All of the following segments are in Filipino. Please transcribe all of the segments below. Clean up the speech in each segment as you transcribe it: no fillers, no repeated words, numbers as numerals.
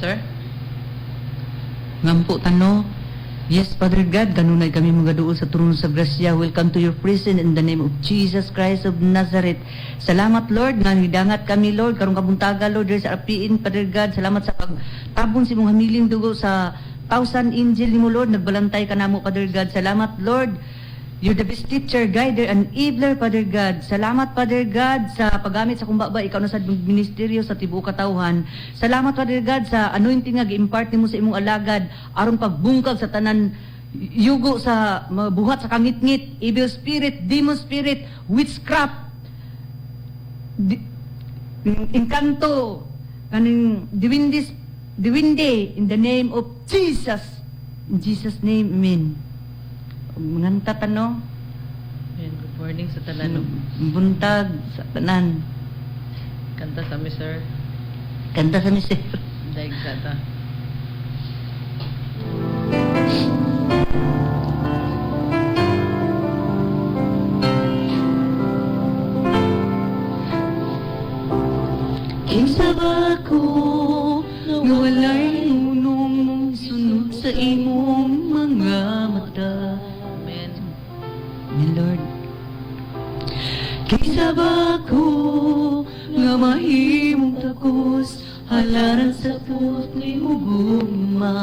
Sir? Ngampo tano. Yes, Father God, kanunay kami mga duol sa trono sa grasya. Welcome to your presence in the name of Jesus Christ of Nazareth. Salamat, Lord, nga hidangat kami, Lord. Karong kabuntaga, Lord, sa apiin, Father God. Salamat sa pagtabon si mong hamiling dugo sa 1,000 angel ni mo, Lord. Nagbalantay ka na mo, Father God. Salamat, Lord. You're the best teacher, guider, and enabler, Father God. Salamat, Father God, sa paggamit sa kumbaba. Ikaw na sa ministeryo sa tibuok katawhan. Salamat, Father God, sa anointing nga gi-impart nimo sa imong alagad aron pagbungkag sa tanan yugo sa buhat sa kangit-ngit, evil spirit, demon spirit, witchcraft, inkanto, kaning diwindi, in the name of Jesus. In Jesus' name, amen. Manganta tano. Ayan, good morning sa tanan. Buntag sa tanan. Kanta sa mi, sir. Kanta sa misir. Daig kata. Kinsa ba ko nga walay unong mong sunod sa imong mga mata? Amen. Amen, Lord. Kinsa ba ko nga mahimong takos halaran sa put ni mugugma?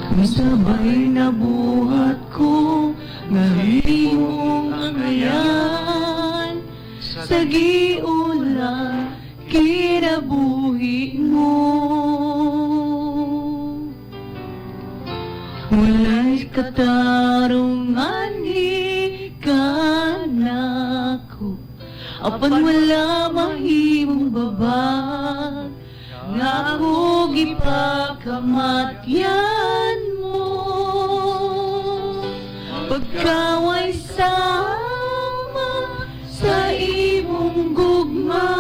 Kung sabay na buhat ko nga himong angayan sa giula kinabuhi mo. Walay katarungan ikanako, apan wala mahimong babag, nga ako gipakamatyan mo. Pagkaway sama sa imong gugma,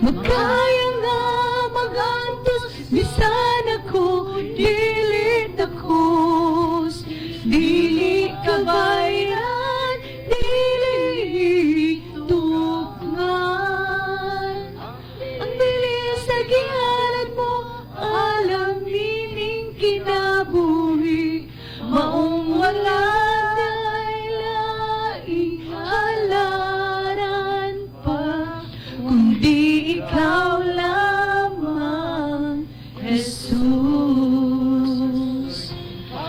magkaya nga magantos, bisan ako dili takos, dili kabayan, dili tukngan. Ang bilis sa gihalad mo, alam nining kinabuhi, maong wala laing halaran pa, kundi ikaw lamang, Jesus.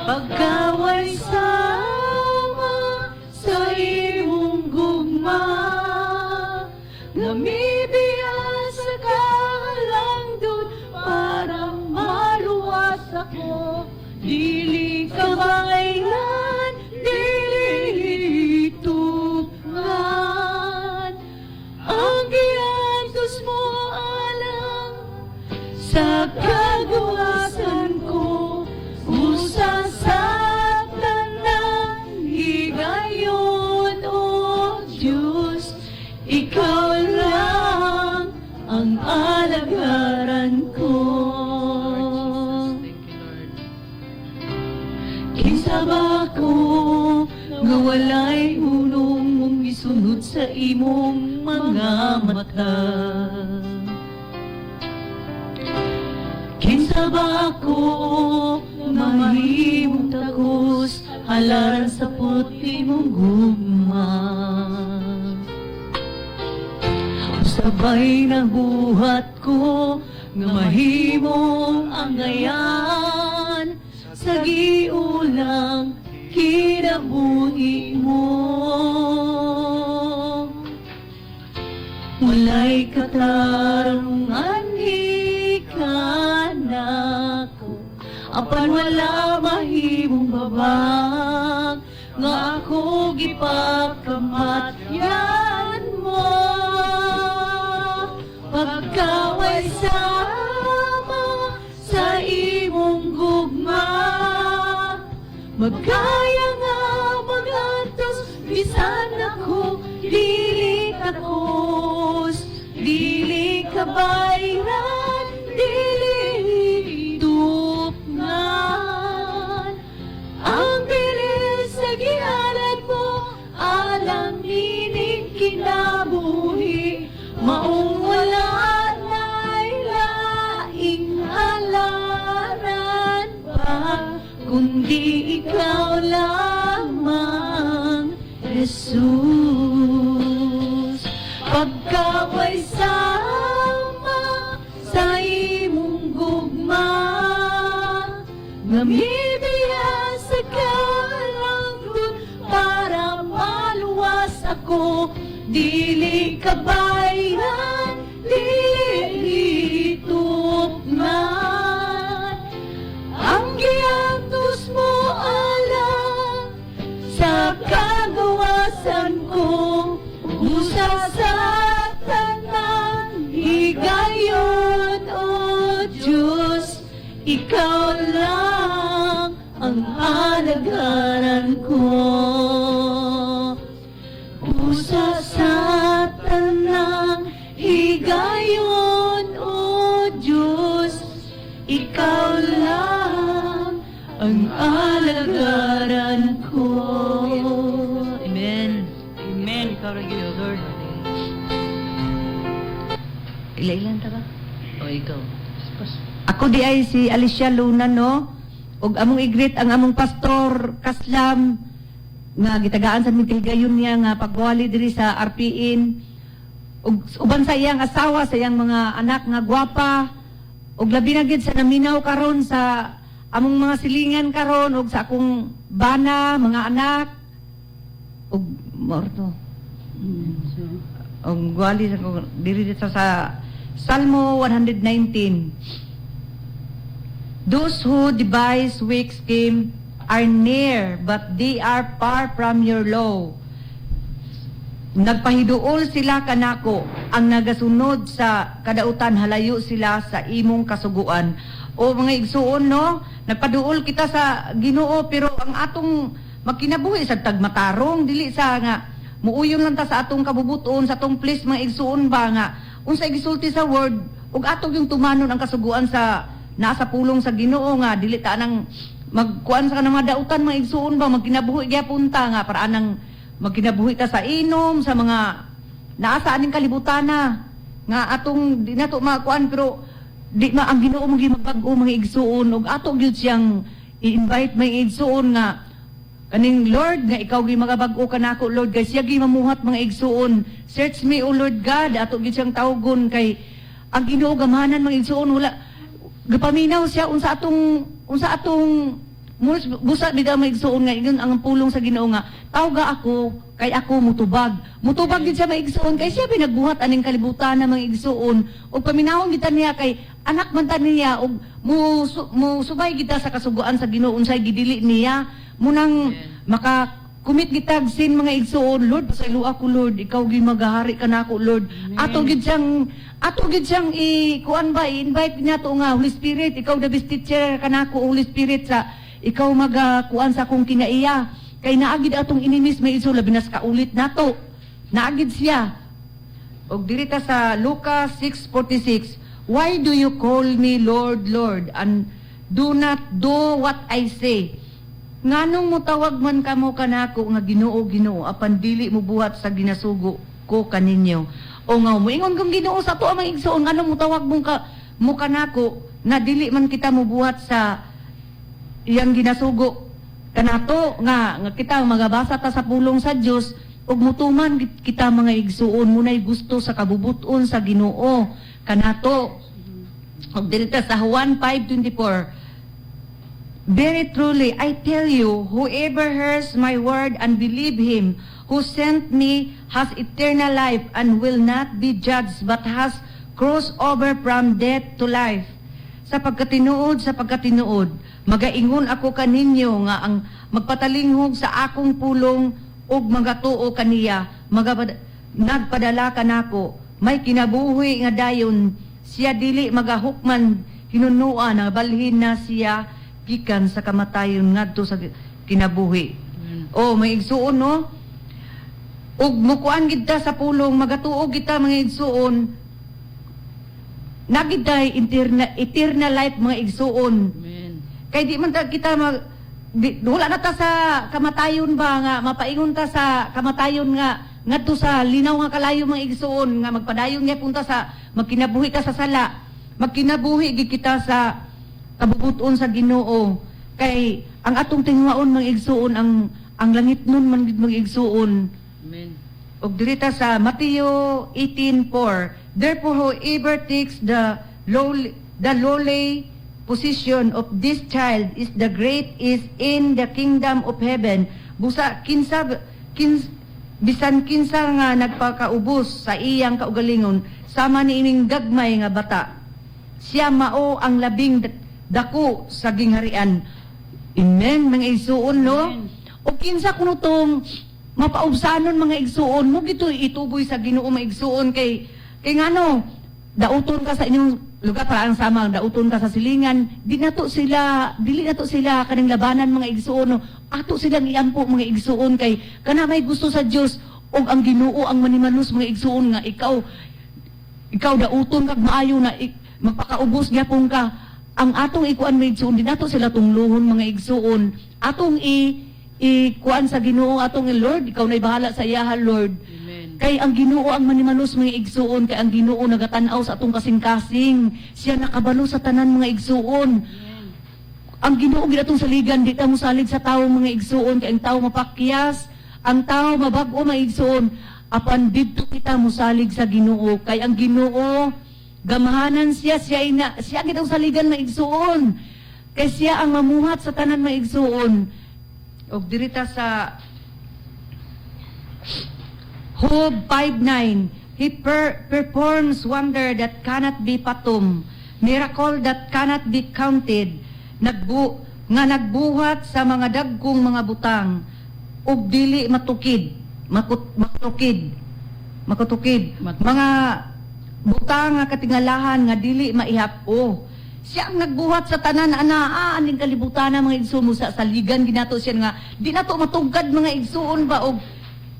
Pagkaway sama sa imong gugma, namibiya sa kahalangdon para maluwas ako, dili kabaylan, dili tukngan. Ang giantos mo alam sa kagawasan ko, usa sa tanang higayon, O Diyos, ikaw lang ang alagaran ko. Thank you, Lord. Kinsa ba ko nga walay hulong mong isunod sa imong mga mata? Kinsa ba ko nga mahimong takos halaran sa puti mong gugma? Sabay na buhat ko nga mahimong angayan sa giulang kinabuhi mo. Walay katarungan ikanako, apan wala mahimong babag, nga ako gipakamatyan mo. Pagkaway sama sa imong gugma, magkaya nga magantos, bisan ako dili takos, dili kabayran, dili tukngan. Ang bilis sa gihalad mo, alam nining kinabuhi, maong wala Namibia sa kalangkot para maluwas ako. Dili kabayan, dili tupman. Ang giatos mo ala sa kagawasan ko. Usa sa tanang higayon, O Diyos, ikaw lang ang alagaran ko. Usa sa tanang higayon, O Diyos, ikaw lang ang alagaran ko. Amen. Amen. Ikaw rin yun, Lord. Ilan ta ba? O ikaw. Ako di ay si Alicia Luna, no? Og among igreet ang among pastor Kaslam nga gitagaan sa Mitilgayon niya nga pagwali diri sa RPN. Og uban sa iyang asawa, sa iyang mga anak nga gwapa. Og labi na gid sa naminaw karon sa among mga silingan karon og sa akong bana, mga anak. Og morto. Og gwali sa diri dito sa Salmo 119. Those who devise wicked scheme are near, but they are far from your law. Nagpahiduol sila kanako, ang nagasunod sa kadautan halayo sila sa imong kasuguan. O mga igsuon, no? Nagpaduol kita sa Ginoo, pero ang atong magkinabuhi sa tagmatarong, dili sa nga, muuyon lang ta sa atong kabubuton, sa atong place, mga igsuon ba nga, unsa gisulti sa word, ug atong yung tumanon ang kasuguan sa nasa pulong sa Ginoo nga dili ta nang magkuan sa kanang mga dautan, mga igsuon ba magkinabuhi gyapon ta nga para anang magkinabuhi ta sa inom sa mga naasa aning kalibutana nga atong di nato makuan, pero di ma ang Ginoo mo gimabag-o mga igsuon ug ato gyud siyang i-invite mga igsuon nga kaning Lord nga ikaw gi magabag-o kanako Lord kay siya gi mamuhat mga igsuon. Search me, O Lord God, ato gyud siyang tawgon kay ang Ginoo gamahanan mga igsuon wala gapaminaw siya unsa atong busa bida maigsuon nga ingon ang pulong sa Ginoo nga tawga ako kay ako mutubag gid siya maigsuon kay siya pinagbuhat aning kalibutan na mga igsuon ug paminawon kita niya kay anak man ta niya ug mo subay kita sa kasuguan sa Ginoo unsay gidili niya munang maka kumit gitag sin mga igsuon. Lord pasaylo ako Lord, ikaw gi magahari kanako Lord. Ato gid siyang kuan ba i-invite niya to nga Holy Spirit, ikaw the best teacher kanako Holy Spirit sa ikaw kuan sa akong kinaiya kay naagid atong inimis may iso labi nas kaulit nato naagid siya. Og diri ta sa Lucas 6:46, why do you call me Lord, Lord, and do not do what I say? Nganong mo tawag man kamo kanako nga Ginoo, Ginoo, apan dili mo buhat sa ginasugo ko kaninyo. O nga mo ingon kung Ginoo sa to ang igsoon, nganong mo tawag mo kanako na dili man kita mo buhat sa iyang ginasugo kanato nga kita magabasa ta sa pulong sa Dios ug mutuman kita mga igsuon munay gusto sa kabubuton sa Ginoo kanato. Og dito sa Juan 5:24, very truly, I tell you, whoever hears my word and believe him who sent me has eternal life and will not be judged but has crossed over from death to life. Sa pagkatinuod, magaingon ako kaninyo nga ang magpatalinghog sa akong pulong ug magatuo kaniya, nagpadala kanako, may kinabuhi nga dayon, siya dili magahukman hinunuan na balhin na siya gikan sa kamatayon ngadto sa kinabuhi. O may igsuon no? Ug mukuan gid ta sa pulong magatuo kita mga igsuon. Nagid tay eternal life mga igsuon. Amen. Kay di man ta kita wala na ta sa kamatayon ba nga mapaingon ta sa kamatayon nga ngadto sa linaw nga kalayo mga igsuon nga magpadayon nga punta sa magkinabuhi ka sa sala. Magkinabuhi gid kita sa kabubuton sa Ginoo kay ang atong tingwaon mga igsuon ang langit nun man gid mga igsuon. Amen. Og dirita sa Mateo 18:4, therefore whoever takes the lowly position of this child is the great is in the kingdom of heaven. Busa bisan kinsa nga nagpakaubos sa iyang kaugalingon sama niining gagmay nga bata. Siya mao ang labing dako sa gingharian. Amen, mga igsuon, no? O kinsa kuno tong mapaubsanon mga igsuon, mo gito ituboy sa Ginoo mga igsuon kay ngano, dauton ka sa inyong lugar para ang samang, dauton ka sa silingan, dili nato sila kaning labanan mga igsuon, no? Ato silang iampo mga igsuon kay kana may gusto sa Dios og ang Ginoo ang manimanos mga igsuon nga ikaw dauton kag maayo na magpakaubos gyapon ka. Ang atong ikuan mga igsuon, di nato sila tungluhon mga igsuon, atong ikuan sa Ginoo, atong Lord, ikaw na'y bahala sa iyaha, Lord. Amen. Kay ang Ginoo ang manimanos mga igsuon, kay ang Ginoo nagatanaw sa atong kasing-kasing, siya nakabalo sa tanan mga igsuon. Amen. Ang Ginoo ginatong saligan, di ta mo salig sa tawo mga igsuon, kay ang tawo mapakyas, ang tawo mabag-o mga igsuon, apan didto kita mo salig sa Ginoo, kay ang Ginoo gamahanan siya gitong saligan maigsuon. Kay siya ang mamuhat sa tanan maigsuon. Og dirita sa Job 5:9, he performs wonder that cannot be patum, miracle that cannot be counted, nagbuhat sa mga dagkong mga butang, ug dili matukid. Mga butang nga katingalahan nga dili maihapo. Siya ang nagbuhat sa tanan aning kalibutan mga igsoon mo sa saligan ginato siya nga di nato matugad mga igsoon ba og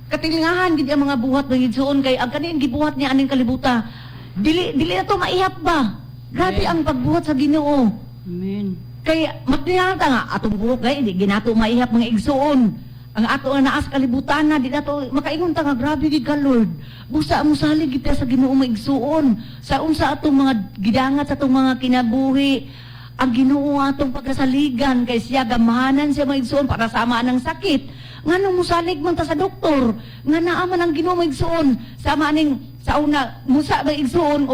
katingalahan gid ang mga buhat mga igsoon kay ang kaning gibuhat niya aning kalibutan dili nato maihap ba. Grabe ang pagbuhat sa Ginoo. Amen. Kay matinata nga atong buhok gay di ginato maihap mga igsoon. Ang ato nga naas kalibutan na di nato makaingon ta nga grabe gid ka Lord. Busa mo salig kita sa Ginoo maigsuon. Sa unsa atong mga gidangat sa atong mga kinabuhi. Ang Ginoo atong pagkasaligan kay siya gamahanan siya maigsuon para sama ng sakit. Ngano mo salig man ta sa doktor? Nga naa man ang Ginoo maigsuon. Sama ning sa una musa maigsuon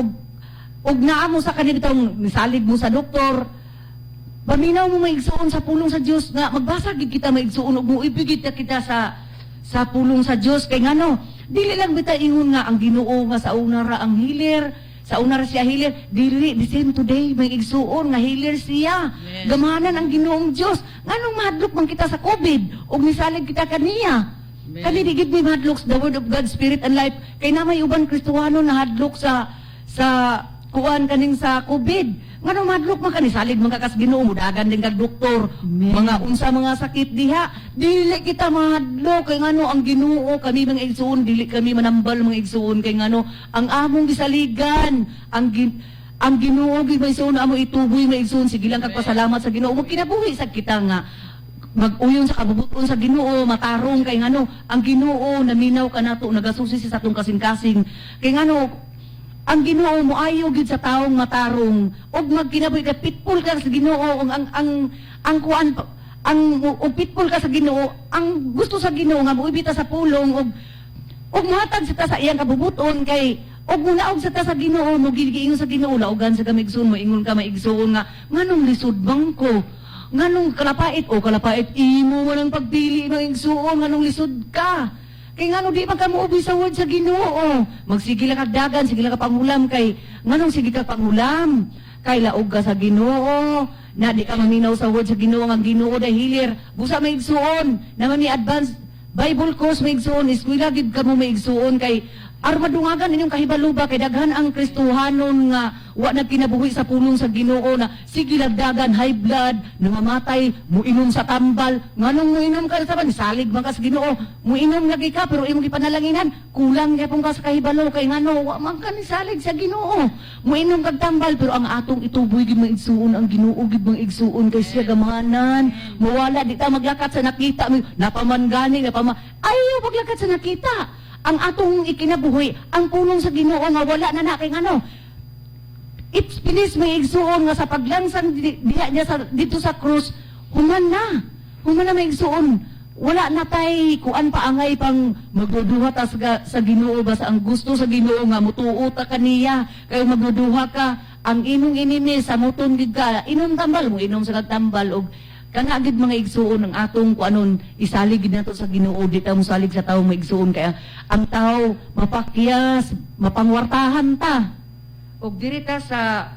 og naa mo sa kanitong misalig mo sa doktor. Paminaw mo maigsuon sa pulong sa Dios nga magbasa gid kita maigsuon ug muibigit kita sa pulong sa Dios kay ngano dili lang bita ingon nga ang Ginoo nga sa una ra ang healer, sa una ra siya healer, dili the same today maigsuon nga healer siya. Yes. Gamahanan ang Ginoong Dios. Nganong mahadlok man kita sa COVID ug misalig kita kaniya. Amen. Kani di gid may mahadlok sa the word of God, spirit and life. Kay na may uban Kristohano na hadlok sa kuan kaning sa COVID. Ngano madlok man kani salig man kakas Ginoo mudagan din kag doktor. Mga unsa mga sakit diha, dili kita mahadlok kay ngano ang Ginoo kami mga igsoon dili kami manambal mga igsoon kay ngano ang among gisaligan ang Ginoo gid may igsoon amo ituboy mga igsoon sige lang kag pasalamat sa Ginoo mo kinabuhi sa kita nga mag-uyon sa kabubuton sa Ginoo matarong kay ngano ang Ginoo naminaw kanato nagasusi sa atong kasing-kasing kay ngano ang Ginoo mo ayo gid sa taong matarong og magkinabuhi ka pitpul ka sa Ginoo ang kuan og pitpul ka sa Ginoo ang gusto sa Ginoo nga moibita sa pulong og mohatag sa ta sa iyang kabubuton kay og munaog sa ta sa Ginoo mo gigiingon sa Ginoo laugan sa kamigsoon mo ingon ka maigsoon nga nganong lisod bang ko nganong kalapait imo man ang pagpili ng igsoon nganong lisod ka. Kay ngano di man ka muubi sa word sa Ginoo. Magsige lang kag dagan, sige lang ka pangulam kay nganong sige ka pangulam. Kay laog ka sa Ginoo. Na di ka maminaw sa word sa Ginoo ang Ginoo da healer. Busa may igsuon. Naman ni advanced Bible course may igsuon. Eskwela gid ka mo may igsuon kay armadungagan inyong kahibalo ba kay daghan ang Kristohanon nga wa na kinabuhi sa pulong sa Ginoo na sige lagdagan high blood namamatay muinom sa tambal nganong muinom ka sa ban salig man ka sa Ginoo muinom lagi ka pero imong gipanalanginan kulang gyapon ka sa kahibalo kay ngano wa man ka ni salig sa Ginoo muinom kag tambal pero ang atong ituboy gid maigsuon ang Ginoo gid maigsuon kay siya gamahanan mawala di ta maglakat sa nakita napamangani ayaw maglakat sa nakita ang atong ikinabuhi, ang pulong sa Ginoo nga wala na kay ano. It's finished may igsuon nga sa paglansang diha niya dito sa krus, human na may igsuon. Wala na tay kuan paangay pang magduduha ta sa Ginoo basta ang gusto sa Ginoo nga mutuo ta kaniya kay magduduha ka ang imong inimi sa muton gid ka, inom tambal mo, inom sa tambal og kana gid mga igsuon ang atong kuanon isalig gid nato sa Ginoo, di ta mo salig sa tawo maigsuon kaya ang tawo mapakyas, mapangwartahan ta. Og diri ta sa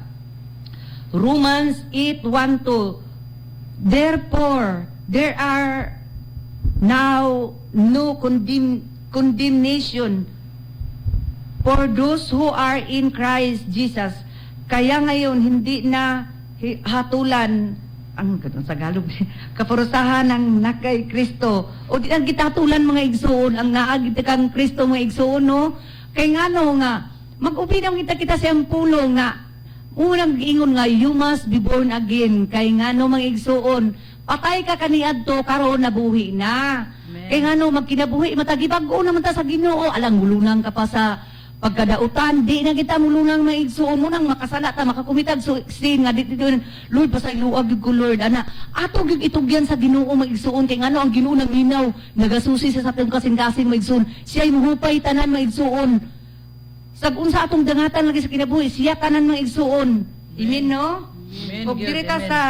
Romans 8:1-2, therefore there are now no condemnation for those who are in Christ Jesus. Kaya ngayon hindi na hatulan ang sa Tagalog kaparusahan ng nakay Kristo o di ang gitatulan mga igsoon ang naagit kang Kristo mga igsoon no kay ngano nga mag-ubinaw kita sa pulong nga unang giingon nga you must be born again kay ngano mga igsoon patay ka kaniadto karon nabuhi na. Amen. Kay ngano magkinabuhi matagi bag-o naman ta sa Ginoo alang mulunang ka pa sa pagkadautan, di na kita mulunang maigsuon mo nang makasala ta, makakumitag so sin nga dito Lord pasayloag gyud ko Lord ana ato gyud itugyan sa Ginoo maigsuon kay ngano ang Ginoo nang minaw nagasusi sa atong kasing-kasing maigsuon siya mahupay tanan maigsuon sag unsa atong dangatan lagi sa kinabuhi siya tanan maigsuon amen no Amen, og Gyud, diri ta amen. sa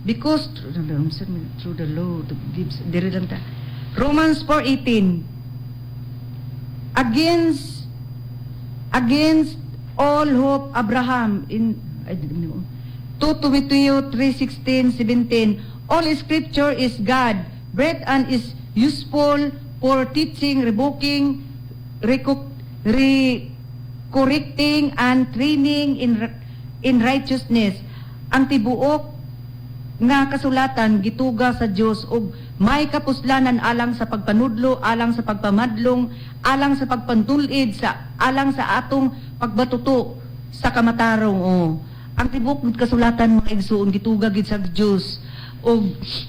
because through the law to gives diri lang ta Romans 4:18 against all hope Abraham in 2 Timothy 3:16-17 all scripture is God breathed and is useful for teaching rebuking correcting and training in righteousness ang tibuok nga kasulatan gituga sa Dios og may kapuslanan alang sa pagpanudlo, alang sa pagpamadlong, alang sa pagpantulid, alang sa atong pagbatuto sa kamatarong. Oh. Ang tibok kasulatan mga igsuon gituga gid sa Dios og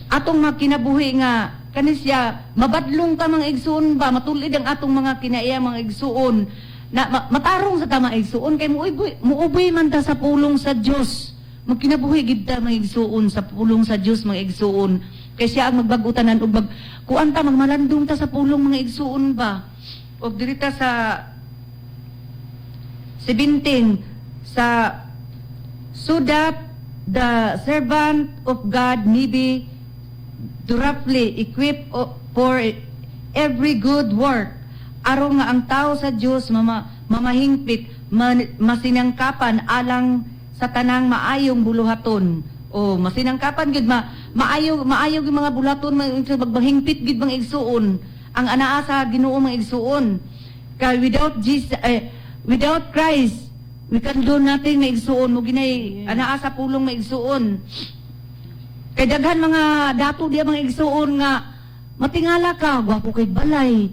atong makinabuhi nga kanisya mabadlong ka mga igsuon ba matulid ang atong mga kinaiya mga igsuon na matarong sa tama igsuon kay muuboy man ta sa pulong sa Dios. Magkinabuhi gid ta mga igsuon sa pulong sa Dios mga igsuon kay siya ang magbag-utanan og kuan ta magmalandong ta sa pulong mga igsuon ba og diri ta sa 17 sa so that the servant of God may be thoroughly equipped for every good work aron nga ang tao sa Dios mamahingpit masinangkapan alang sa tanang maayong buluhaton o masinangkapan gid maayo yung mga bulaton magbahingpit gid mga igsuon ang anaa sa Ginoo mga igsuon kay without Christ we can do nothing mga igsuon mo ginay anaa sa pulong mga igsuon kay daghan mga dato diya mga igsuon nga matingala ka gwapo kay balay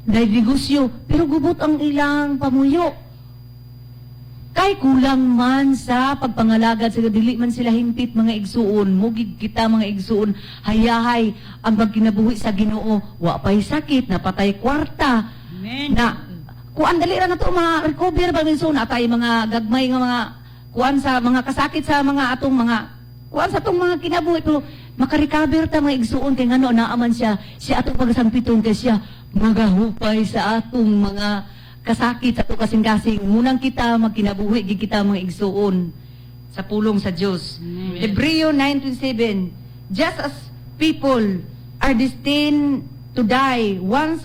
dai negosyo pero gubot ang ilang pamuyo kay kulang man sa pagpangalagad sa dili man sila hingpit mga igsuon mugid kita mga igsuon hayahay ang pagkinabuhi sa Ginoo wa pay sakit napatay kwarta Amen. na kuan dali ra nato ma-recover ba igsuon atay mga gagmay nga mga kuan sa mga kasakit sa mga atong mga kuan sa atong mga kinabuhi pero makarecover ta mga igsuon kay ngano naaman siya atong pagasampiton kay siya magahupay sa atong mga kasakit sa kasing-kasing munang kita magkinabuhi gid kita mga igsuon sa pulong sa Dios. Hebreo 9:27 just as people are destined to die once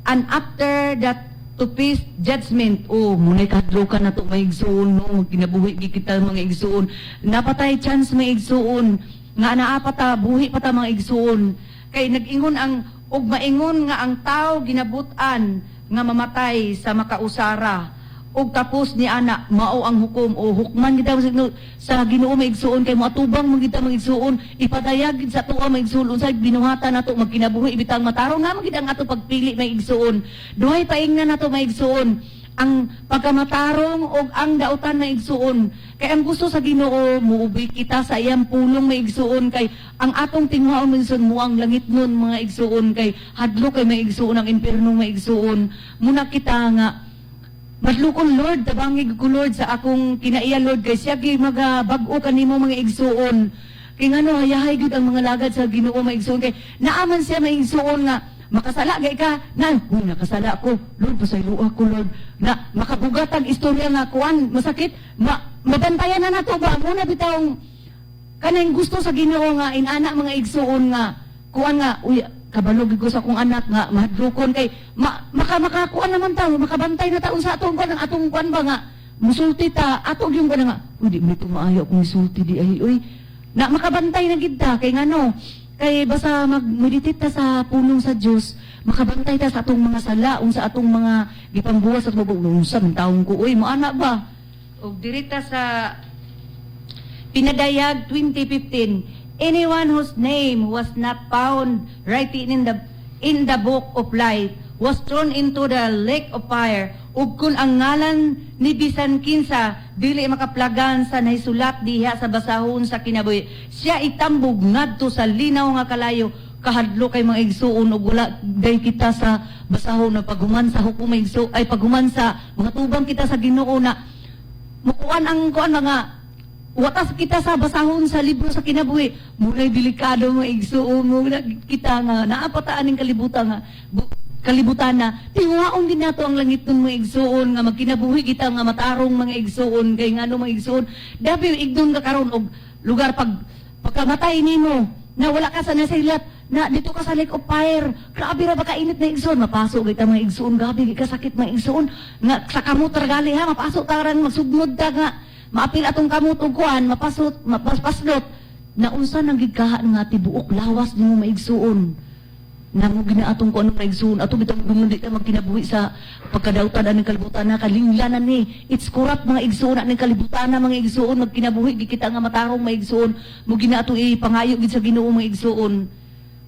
and after that to face judgment. Oh, munay kadlokan na to mga igsuon no magkinabuhi gid kita mga igsuon. Napatay chance mga igsuon nga anaa pa ta buhi pa ta mga igsuon. Kay nag-ingon ang og maingon nga ang tao ginabutan nga mamatay sa makausara og tapos ni ana mao ang hukom o hukman kita sa Ginoo maigsuon kay moatubang man kita maigsuon ipadayag gid sa tuwa maigsuon unsay binuhatan nato magkinabuhi ibitang matarong nga man gid ang ato pagpili maigsuon duhay paingnan nato maigsuon ang pagkamatarong og ang dautan maigsuon kay ang gusto sa Ginoo muubi kita sa iyang pulong maigsuon kay ang atong tingwaon minsan mo ang langit nun mga igsuon kay hadlo kay maigsuon ang impierno maigsuon muna kita nga madlukon Lord tabangig ko Lord sa akong kinaiya Lord kay siya gi magabag-o kanimo mga igsuon kay ngano hayahay gud ang mga lagad sa Ginoo maigsuon kay naaman siya maigsuon nga makasala gay ka na uy nakasala ko Lord pasaylo ako Lord na makabugat ang istorya nga kuan masakit mabantayan na nato ba mo na bitawng kanang gusto sa Ginoo nga inana mga igsuon nga kuan nga uy kabalog ko sa akong anak nga mahadlokon kay makakuan naman ta makabantay na taon sa atong kuan ang atong kuan ba nga musulti ta ato yung kuan nga uy di mo maayo kung musulti di ay uy na makabantay na gid ta kay ngano kay basta mag-meditate ta sa pulong sa Dios makabantay ta sa atong mga sala sa atong mga gipambuwas at mabulunsan taong ko uy mo ana ba og dirita sa Pinadayag 2015 anyone whose name was not found written in the book of life was thrown into the lake of fire ug kun ang ngalan ni bisan kinsa dili makaplagan sa nahisulat diha sa basahon sa kinabuhi siya itambog ngadto sa linaw nga kalayo kahadlo kay mga igsuon ug wala day kita sa basahon na paghuman sa hukom igsuon ay paghuman sa mga tubang kita sa Ginoo na mukuan ang kuan mga watas kita sa basahon sa libro sa kinabuhi murag delikado mga igsuon mo kita nga naapataan ning kalibutan na tinguhaon din nato ang langit ng mga igsuon nga magkinabuhi kita nga matarong mga igsuon kay ngano mga igsuon dabi igdon ka karon og lugar pagkamatay nimo na wala ka sa nasaylat na dito ka sa lake of fire grabe ra ba ka init na igsuon mapasok kita mga igsuon grabe ka sakit mga igsuon nga sa kamot gali ha mapasok tarang magsugnod ta nga maapil atong kamot og kuan mapaslot na unsa nang gigkaha nga tibuok lawas nimo maigsuon namo ginaatong ko anong maigsuon ato bitong dumundi ka magkinabuhi sa pagkadautan aning kalibutan na kalinglanan ni it's corrupt mga igsuon aning kalibutan na mga igsuon magkinabuhi gikita nga matarong maigsuon mo ginaato ipangayo gid sa Ginoo mga igsuon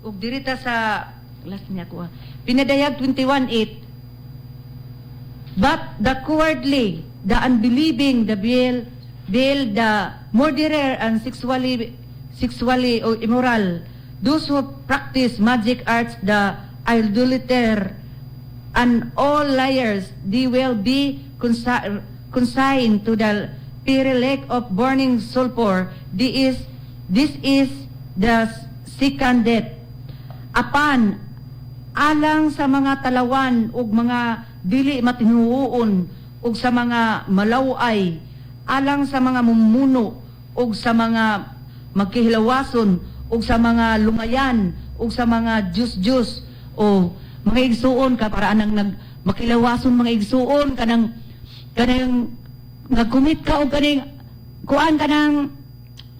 ug dirita sa last niya ko Pinadayag 21:8 but the cowardly the unbelieving the vile the murderer and sexually or immoral those who practice magic arts, the idolater, and all liars, they will be consigned to the fiery lake of burning sulfur. This is the second death. Apan, alang sa mga talawan ug mga dili matinuon ug sa mga malaway, alang sa mga mumuno ug sa mga magkihilawason ug sa mga lumayan ug sa mga jus o mga igsuon ka para anang makilawason mga igsuon kanang nagkumit ka og kaning kuan kanang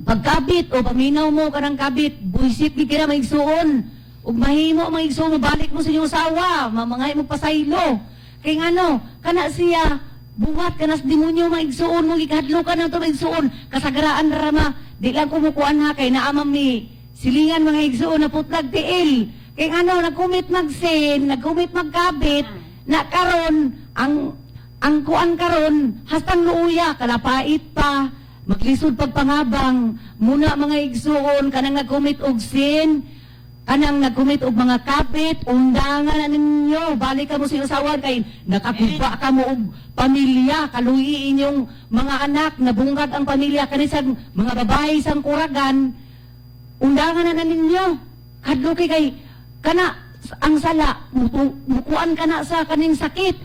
pagkabit o paminaw mo kanang kabit buisit gid kira mga igsuon ug mahimo mga igsuon mabalik mo sa inyong asawa mamangay mo pasaylo kay ngano kana siya buhat kanas demonyo mga igsuon mo gikadlo ka na to mga igsuon kasagaraan rama di lang kumukuan ha kay naamam ni silingan mga igsuon na putlag tiil. Kaya ano, nagkumit magsin, nagkumit magkabit, na karon ang kuan karon, hastang luuya, kalapait pa, maglisod pagpangabang, muna mga igsuon, kanang nagkumit og sin, kanang nagkumit og mga kabit, undangan na ninyo, balik ka mo sa usawan, kay nakakuba ka mo og pamilya, kaluyi inyong mga anak, nabungkad ang pamilya, kanisang mga babae sang kuragan, undangan na ninyo. Kadlo kay kana ang sala mukuan kana sa kaning sakit.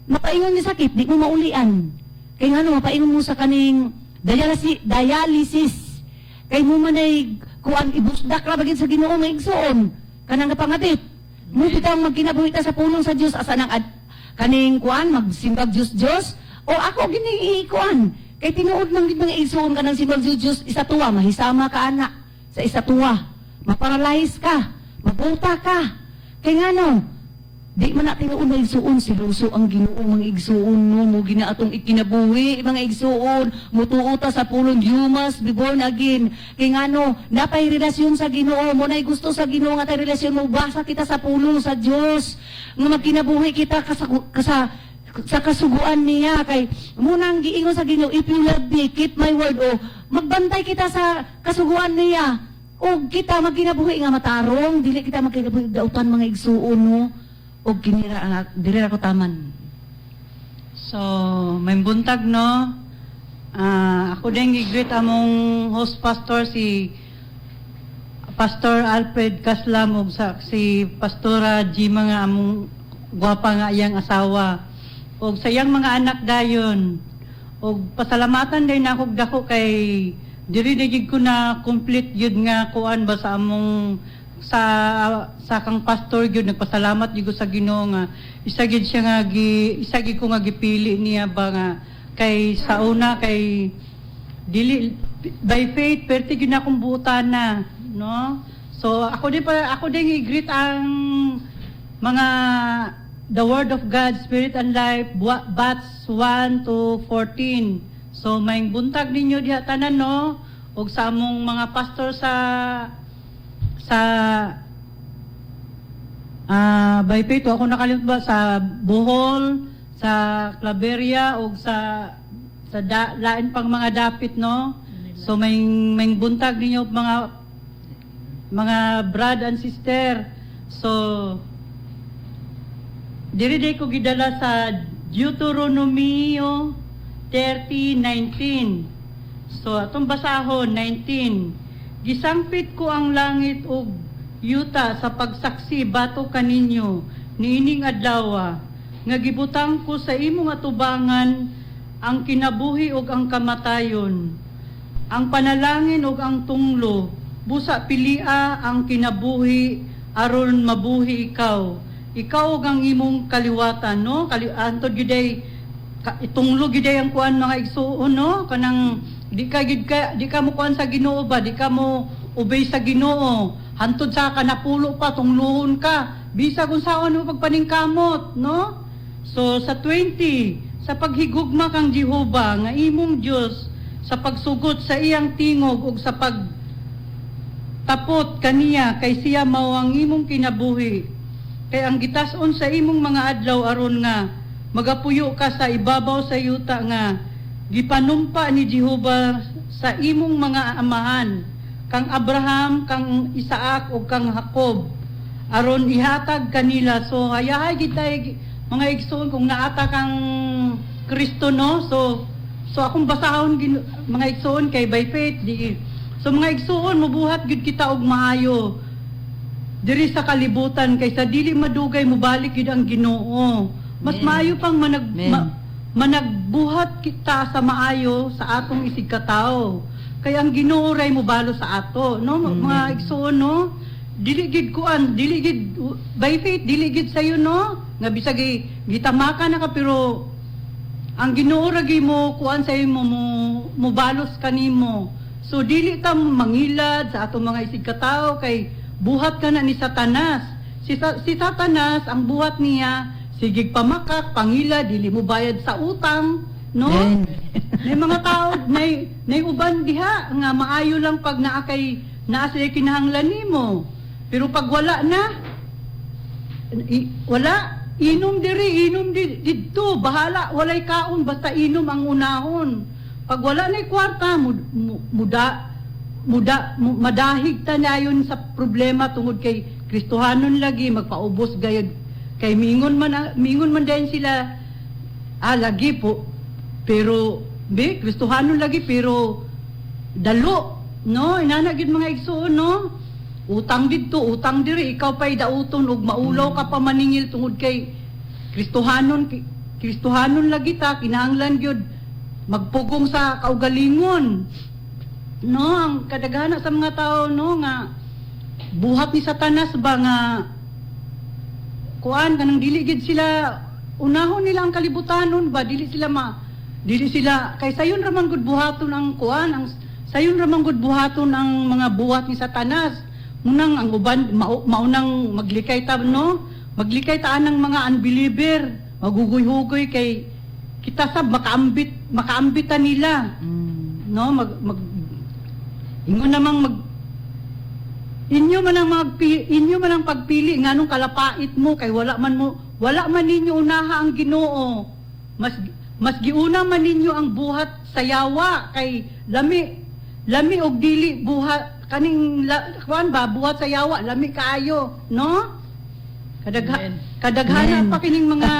Mapaingon ni sakit di mo maulian. Kay ngano mapaingon mo sa kaning dialysis. Kay mo manay kuan ibusdak ra bagid sa Ginoo nga igsuon. Kanang napangatip. Mo bitang magkinabuhi ta sa pulong sa Dios asa nang kaning kuan magsimbag Dios o ako gini kuan. Kay tinuod man gid mga igsuon kanang simbag Dios isa tuwa mahisama ka ana. Sa isa tuwa, maparalyze ka, mabuta ka. Kaya nga no, di man natin na igsuon, siluso ang Ginoo mga igsuon no, mo ginaatong ikinabuhi, mga igsuon, mutuota sa pulong, you must be born again. Kaya nga no, napay relasyon sa Ginoo, mo na'y gusto sa Ginoo nga tayo relasyon mo, basa kita sa pulong sa Diyos, nga magkinabuhi kita sa kasuguan niya, kay munang giingon sa Ginoo, if you love me, keep my word, o magbantay kita sa kasuguan niya, o kita magkinabuhi nga matarong, dili kita magkinabuhi dautan mga igsuon no, o dili ra ko taman. So, may buntag no. Ako din gigreet among host pastor si Pastor Alfred Kaslam ug si Pastora G mga among gwapa nga iyang asawa ug sa iyang mga anak dayon. Og pasalamatan din ako dako kay diri na gid ko na complete yun nga kuan ba sa among sa kang pastor gyud nagpasalamat gyud ko sa Ginoo nga isa gid siya nga isa gid ko nga gipili niya ba nga kay sa una kay dili by faith perti gyud na akong buutana no. So ako din i-greet ang mga The Word of God, Spirit and Life, batch 1 to 14. So, may buntag ninyo diha tanan, no? O sa among mga pastor sa by faith, ako nakalimut ba sa Bohol, sa Claveria, o sa lain pang mga dapit, no? So, may buntag ninyo mga brad and sister. So, diri ko gidala sa Deuteronomy 30:19. So atong basahon 19. Gisangpit ko ang langit ug yuta sa pagsaksi bato kaninyo niining adlaw nga gibutang ko sa imong atubangan ang kinabuhi ug ang kamatayon, ang panalangin ug ang tunglo, busa pilia ang kinabuhi aron mabuhi ikaw. Ikaw ang imong kaliwatan, no? Antod giday itunglo giday ang kuan mga igsuon, no? Kanang di ka mo kuan sa Ginoo ba? Di ka mo obey sa Ginoo. Hantod sa kanapulo pa tungluhon ka. Bisag unsaon mo pagpaningkamot, no? So sa 20, sa paghigugma kang Jehova nga imong Dios sa pagsugot sa iyang tingog ug sa pagtapot kaniya kay siya mao ang imong kinabuhi. Kay ang gitason sa imong mga adlaw aron nga magapuyo ka sa ibabaw sa yuta nga gipanumpa ni Jehova sa imong mga amahan kang Abraham, kang Isaac ug kang Jacob aron ihatag kanila. So hayahay gitay mga igsoon kung naata kang Kristo, no? So akong basahon mga igsoon kay by faith di. So mga igsoon mabuhat gid kita og maayo diri sa kalibutan kaysa dili madugay mo balik gid ang Ginoo. Mas maayo pang managbuhat kita sa maayo sa atong isig katao. Kaya ang Ginoo ray mo balo sa ato, no? Mga igsoon, no? Dili gid kuan, dili gid by faith, dili gid sayo, no? Nga bisag gitamaka na ka pero ang Ginoo ra gi mo kuan sa imo mo balos kanimo. So dili ta mangilad sa atong mga isig katao kay buhat ka na ni Satanas. Si Satanas, ang buhat niya, sigig pamakak, pangila, dili mo bayad sa utang, no? May mga tao, may uban diha, nga maayo lang pag naa sila kinahanglan nimo. Pero pag wala na, wala, inom dito, bahala, walay kaon, basta inom ang unahon. Pag wala na'y kwarta, madahig ta nayon sa problema tungod kay Kristohanon lagi magpaubos gayud kay mingon man din sila lagi po pero Kristohanon lagi pero dalo, no? Inana gid mga igsoon, no? Utang didto, utang diri, ikaw pay dauton ug maulaw ka pa maningil tungod kay Kristohanon lagi ta kinahanglan gyud magpugong sa kaugalingon. No, ang kadaghanan sa mga tao, no, nga buhat ni Satanas ba nga kuan kanang dili gid sila unahon nila ang kalibutanon ba, dili sila kay sayon ra man gud buhaton ang kuan, sayon ra man gud buhaton ang mga buhat ni Satanas. Munang ang uban maunang maglikay ta, no? Maglikay ta anang mga unbeliever, magugoy-hugoy kay kita sab makaambitan nila. No, inyo man ang pagpili nganong kalapait mo kay wala man ninyo unaha ang Ginoo. Mas giuna man ninyo ang buhat sa yawa kay lami og dili buhat kaning kuan ba buhat sa yawa lami kaayo, no? Kadaghana pa kining mga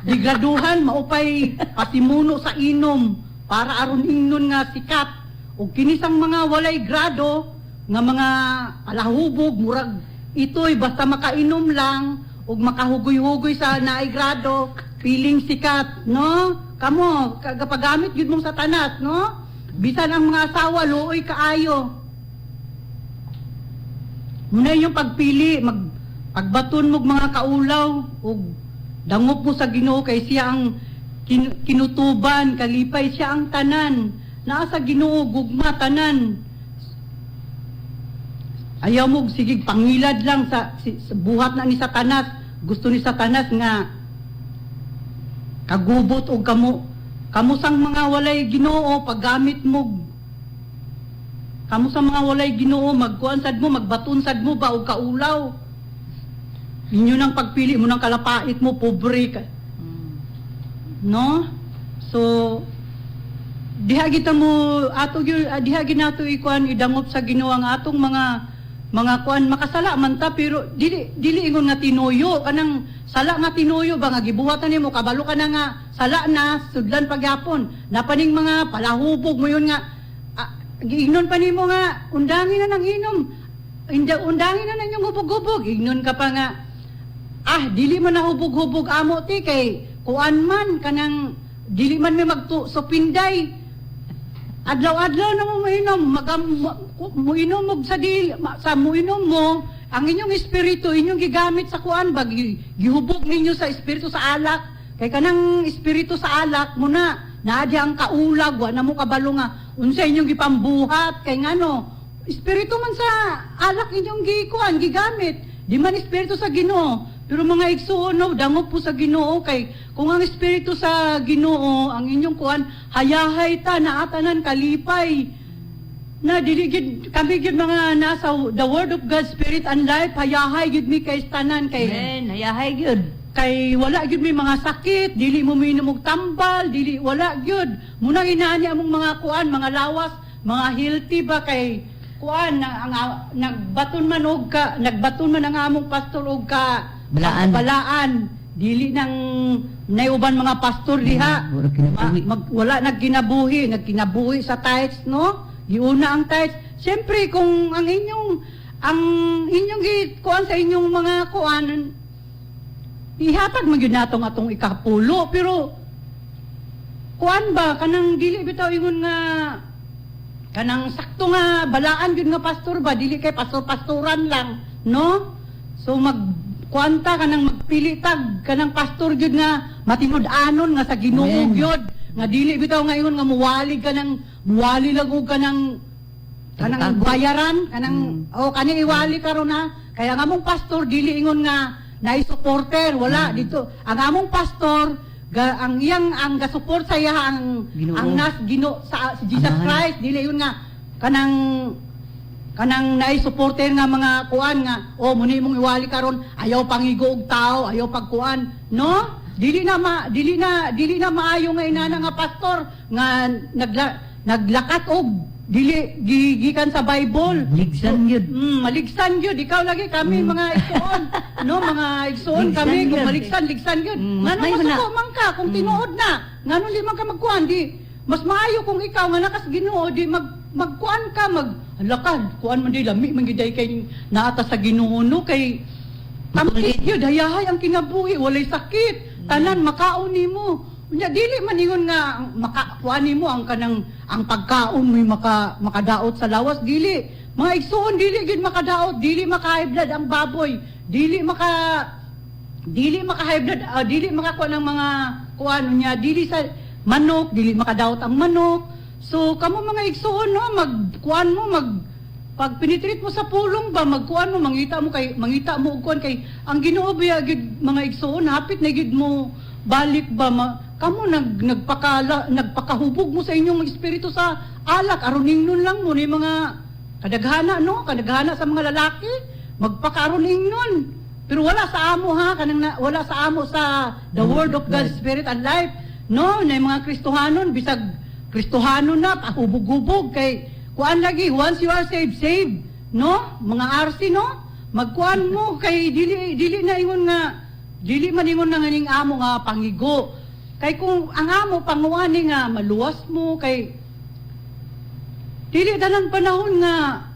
digraduhan maupay pasimuno sa inom para aron ingnon nga sikat. O kinisang mga walay grado, nga mga alahubog murag itoy basta makainom lang ug makahugoy-hugoy sa naay grado, feeling sikat, no? Kamo kagapagamit gyud mong satanas, no? Bisan ang mga asawa luoy kaayo. Muna yung pagpili, pagbaton mo mga kaulaw ug dangop mo sa Ginoo kay siya ang kinutuban, kalipay siya ang tanan. Naa sa Ginoo gugma tanan. Ayaw mo sige pangilad lang sa buhat na ni Satanas. Gusto ni Satanas nga kagubot og kamo sang mga walay Ginoo paggamit mo. Kamo sa mga walay Ginoo magkuan sad mo, magbaton sad mo ba og kaulaw. Inyo nang pagpili mo nang kalapait mo pobre ka. No? So diha kita mo ato diha ginato ikuan idangop sa Ginoo ang atong mga kuan makasala man ta pero dili ingon nga tinuyo kanang sala nga tinuyo ba nga gibuhatan nimo kabalo ka na nga sala na sudlan pagyapon napaning mga palahubog mo yun nga giignon pa nimo nga undangin na nang inom undangin na nang hubog-hubog ignon ka pa nga dili man na hubog-hubog amo ti kay kuan man kanang dili man may magtusupinday adlaw-adlaw na mo mainom muinom mo sa muinom mo ang inyong espiritu inyong gigamit sa kuan ba gihubog ninyo sa espiritu sa alak kay kanang espiritu sa alak mo na naadya ang kaulag wa na mo kabalo nga unsa inyong gipambuhat kay ngano espiritu man sa alak inyong gikuan gigamit di man espiritu sa Ginoo pero mga igsuon no dangop po sa Ginoo kay kung ang espiritu sa Ginoo ang inyong kuan hayahay ta naatanan kalipay na dili gid kami gid mga nasa the word of God spirit and life hayahay gid mi kay tanan kay Amen. Hayahay gyud. kay wala gyud may mga sakit dili mo minom og tambal dili wala gyud muna inaani among mga kuan mga lawas mga healthy ba kay kuan nagbaton man ang among pastor og balaan dili nang nayuban mga pastor diha wala nagkinabuhi sa tithes no giuna ang tithes siyempre kung ang inyong kuan sa inyong mga kuan ihatag man gyud natong atong ikapulo pero kuan ba kanang dili bitaw ingon nga kanang sakto nga balaan gyud nga pastor ba dili kay pastoran lang no so kuanta kanang magpili tag kanang pastor gyud nga matimud-anon nga sa Ginoo gyud nga dili bitaw nga ingon nga muwali lang og kanang bayaran kanang kani iwali karon na kaya nga mong pastor dili ingon nga naay supporter wala dito ang among pastor ang ga-support sa iya ang Ginoo sa Jesus Christ dili yun nga kanang naay supporter nga mga kuan nga muni mong iwali karon ayaw pangigo og tao ayaw pagkuan no dili na maayo nga inana nga pastor nga naglakat og dili gigikan sa Bible Ligsan gyud. Maligsan gyud ikaw lagi kami mga igsoon no mga igsoon kami kung ligsan gyud ngano masuko man ka kung tinuod na ngano di man ka magkuan di mas maayo kung ikaw nga nakas Ginoo di magkuan ka lakad kuan man di lami man giday kay naata sa Ginoo no kay tampis gyud hayahay ang kinabuhi walay sakit tanan makaon nimo unya dili man ingon nga makakuan nimo ang pagkaon mo makadaot sa lawas dili mga igsoon dili gid makadaot dili maka-high blood ang baboy dili maka high blood dili makakuan ng mga kuan niya dili sa manok dili makadaot ang manok so kamo mga igsoon no magkuan mo pag pinitreat mo sa pulong ba magkuan mo mangita mo og kuan kay ang Ginoo biya gid mga igsoon hapit na gid mo balik ba kamo nagpakahubog mo sa inyong espiritu sa alak aron ingnon lang mo ni mga kadaghana sa mga lalaki magpakaron ingnon pero wala sa amo ha wala sa amo sa the word of God spirit and life no na mga Kristohanon bisag Kristohanon na pahubog-hubog kay kuan lagi once you are saved no mga RC no magkuan mo kay dili na ingon nga dili man ingon nga ning amo nga pangigo kay kung ang amo panguani nga maluwas mo kay dili dalang panahon nga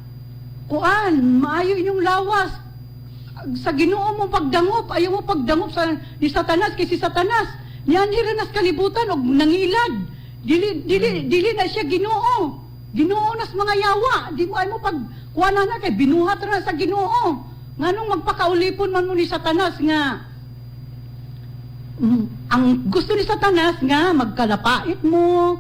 maayo inyong lawas sa Ginoo mo pagdangop, ayaw mo pagdangop ni Satanas, kasi si Satanas niyanhira nas kalibutan og nangilad. Dili na siya Ginoo. Ginoo nas mga yawa. Di mo ay mo pag kuana na kay binuhat ra sa Ginoo. Nganong magpakaulipon man mo ni Satanas nga ang gusto ni Satanas nga magkalapait mo,